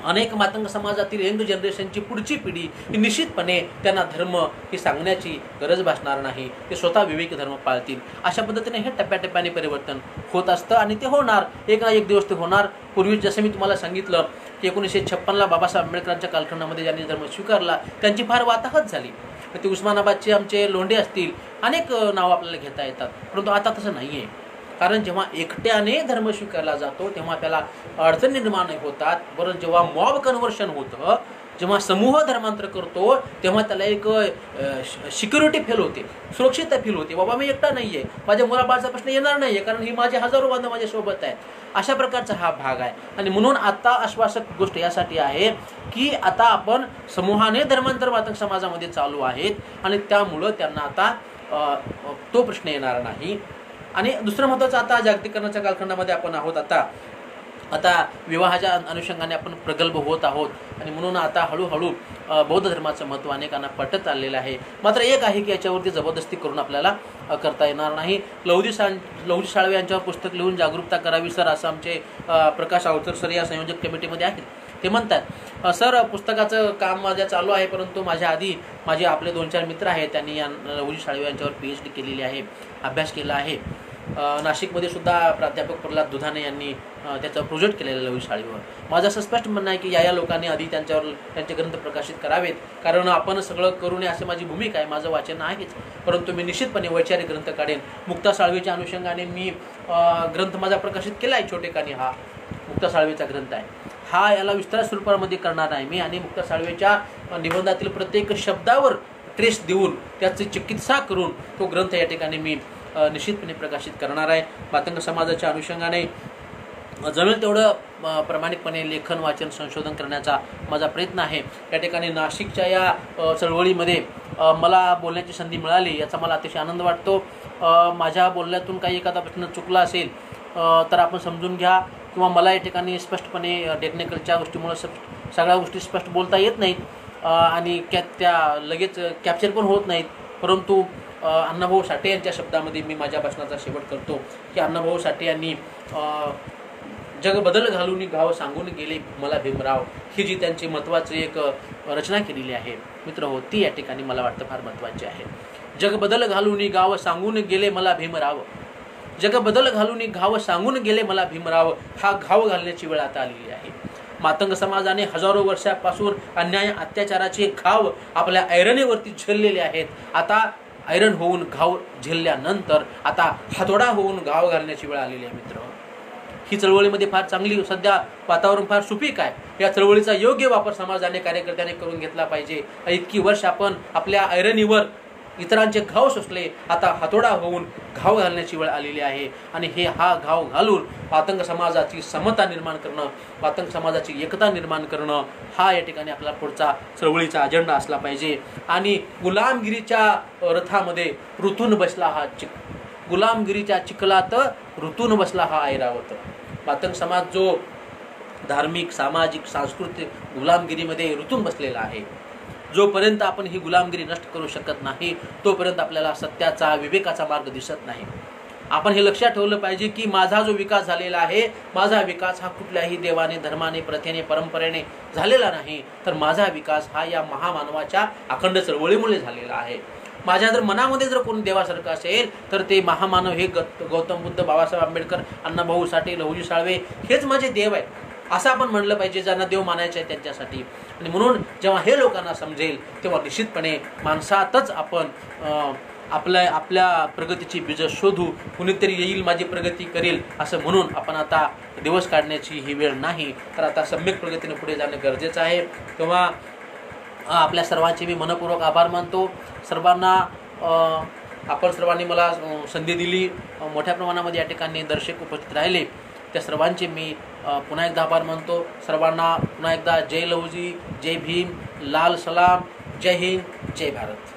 अनेक मातंग समाजातील यंग जनरेशनची पुढची पिढी ही निश्चितपणे त्यांना धर्म ही सांगण्याची गरज भासणार नाही. ते स्वतः विवेकी धर्म पाळतील. अशा पद्धतीने हे टप्प्याटप्प्याने परिवर्तन होत असतं आणि ते होणार. एक ना एक दिवस ते होणार. पूर्वी जसं मी तुम्हाला सांगितलं की 1956ला बाबासाहेब आंबेडकरांच्या कालखंडामध्ये ज्यांनी धर्म स्वीकारला त्यांची फार वाताहत झाली. ते उस्मानाबादचे आमचे लोंढे असतील, अनेक नावं आपल्याला घेता येतात. परंतु आता तसं नाही आहे. कारण जेव्हा एकट्याने धर्म स्वीकारला जातो तेव्हा त्याला अडचण निर्माण होतात. बरं, जेव्हा मॉब कन्व्हर्शन होतं, जेव्हा समूह धर्मांतर करतो तेव्हा त्याला एक सिक्युरिटी फील होते, सुरक्षितता फील होते. बाबा मी एकटा नाही आहे, माझ्या मुलाबाळाचा प्रश्न येणार नाही आहे, कारण ही माझे हजारो बांधव माझ्यासोबत आहेत. अशा प्रकारचा हा भाग आहे. आणि म्हणून आता आश्वासक गोष्ट यासाठी आहे की आता आपण समूहाने धर्मांतर मातंग समाजामध्ये चालू आहेत आणि त्यामुळं त्यांना आता तो प्रश्न येणार नाही. आणि दुसरं महत्त्वाचं, आता जागतिकीकरणाच्या कालखंडामध्ये आपण आहोत. आता विवाहाच्या अनुषंगाने आपण प्रगल्भ होत आहोत आणि म्हणून आता हळूहळू बौद्ध धर्माचं महत्त्व अनेकांना पटत आलेलं आहे. मात्र एक आहे की याच्यावरती जबरदस्ती करून आपल्याला करता येणार नाही. लहुजी साळवे यांच्यावर पुस्तक लिहून जागरूकता करावी सर, असं आमचे प्रकाश अवचर सर या संयोजक कमिटीमध्ये आहेत. ते म्हणतात सर पुस्तकाचं काम माझ्या चालू आहे, परंतु माझ्या आधी माझे आपले 2-4 मित्र आहेत, त्यांनी लहुजी साळवे यांच्यावर PhD केलेली आहे, अभ्यास केला आहे. नाशिकमध्ये सुद्धा प्राध्यापक प्रल्हाद दुधाने यांनी त्याचा प्रोजेक्ट केलेला लहुजी साळवेवर. माझं असं स्पष्ट म्हणणं आहे की या लोकांनी आधी त्यांचे ग्रंथ प्रकाशित करावेत, कारण आपण सगळं करू नये अशी माझी भूमिका आहे. माझं वाचन आहेच, परंतु मी निश्चितपणे वैचारिक ग्रंथ काढेन. मुक्ता साळवेच्या अनुषंगाने मी ग्रंथ माझा प्रकाशित केला आहे. छोटेखानी हा मुक्ता साळवेचा ग्रंथ आहे. हा याला विस्तार स्वरूपामध्ये करणार नाही मी, आणि मुक्ता साळवेच्या निबंधातील प्रत्येक शब्दावर ट्रेस देऊन त्याची चिकित्सा करून तो ग्रंथ या ठिकाणी मी निश्चितपणे प्रकाशित करणार आहे. मातंग समाजाच्या अनुषंगाने जमेल तेवढं प्रामाणिकपणे लेखन, वाचन, संशोधन करण्याचा माझा प्रयत्न आहे. या ठिकाणी नाशिकच्या या चळवळीमध्ये मला बोलण्याची संधी मिळाली, याचा मला अतिशय आनंद वाटतो. माझ्या बोलण्यातून काही एखादा प्रश्न चुकला असेल तर आपण समजून घ्या, किंवा मला या ठिकाणी स्पष्टपणे टेक्निकलच्या गोष्टीमुळे सगळ्या गोष्टी स्पष्ट बोलता येत नाहीत आणि त्या लगेच कॅप्चर पण होत नाहीत. परंतु अण्णाभाऊ साठे यांच्या शब्दामध्ये मी माझ्या भाषणाचा शेवट करतो की अण्णाभाऊ साठे यांनी जग बदल घालून गाव सांगून गेले मला भीमराव, ही जी त्यांची महत्त्वाची एक रचना केलेली आहे मित्र हो, ती या ठिकाणी मला वाटतं फार महत्त्वाची आहे. जग बदल घालून गाव सांगून गेले मला भीमराव, जग बदल घालून घाव सांगून गेले मला भीमराव, हा घाव घालण्याची वेळ आता आलेली आहे. मातंग समाजाने हजारो वर्षापासून अन्याय अत्याचाराचे घाव आपल्या ऐरणीवरती झेललेले आहेत. आता ऐरण होऊन घाव झेलल्यानंतर आता हातोडा होऊन घाव घालण्याची वेळ आलेली आहे मित्र. ही चळवळीमध्ये फार चांगली सध्या वातावरण फार सुपीक आहे. या चळवळीचा योग्य वापर समाजाने कार्यकर्त्याने करून घेतला पाहिजे. इतकी वर्ष आपण आपल्या ऐरणीवर इतरांचे घाव सोसले, आता हातोडा होऊन घाव घालण्याची वेळ आलेली आहे. आणि हा घाव घालून मातंग समाजाची समता निर्माण करणं, मातंग समाजाची एकता निर्माण करणं, हा या ठिकाणी आपला पुढचा चळवळीचा अजेंडा असला पाहिजे. आणि गुलामगिरीच्या रथामध्ये ऋतून बसला हा गुलामगिरीच्या चिखलात ऋतून बसला हा ऐरावत. मातंग समाज जो धार्मिक, सामाजिक, सांस्कृतिक गुलामगिरीमध्ये ऋतून बसलेला आहे. जोपर्यंत आपण ही गुलामगिरी नष्ट करू शकत नाही तोपर्यंत आपल्याला सत्याचा, विवेकाचा मार्ग दिसत नाही. आपण हे लक्षात ठेवलं पाहिजे की माझा जो विकास झालेला आहे, माझा विकास हा कुठल्याही देवाने, धर्माने, प्रथेने, परंपरेने झालेला नाही, तर माझा विकास हा या महामानवाच्या अखंड चळवळीमुळे झालेला आहे. माझ्या जर मनामध्ये जर कोणी देवासारखं असेल तर ते महामानव हे गौतम बुद्ध, बाबासाहेब आंबेडकर, अण्णाभाऊ साठे, लहुजी साळवे हेच माझे देव आहेत असं आपण म्हणलं पाहिजे, ज्यांना देव मानायचे आहे त्यांच्यासाठी. आणि म्हणून जेव्हा हे लोकांना समजेल तेव्हा निश्चितपणे माणसातच आपण आपल्या प्रगतीची बीज शोधू. कुणीतरी येईल माझी प्रगती करेल असं म्हणून आपण आता दिवस काढण्याची ही वेळ नाही, तर आता सम्यक प्रगतीने पुढे जाणं गरजेचं आहे. तेव्हा आपल्या सर्वांचे मी मनपूर्वक आभार मानतो. सर्वांना आपण सर्वांनी मला संधी दिली, मोठ्या प्रमाणामध्ये या ठिकाणी दर्शक उपस्थित राहिले, त्या सर्वांचे मी पुन्हा एकदा आभार मानतो. सर्वांना पुन्हा एकदा जय लहुजी, जय भीम, लाल सलाम, जय हिंद, जय भारत.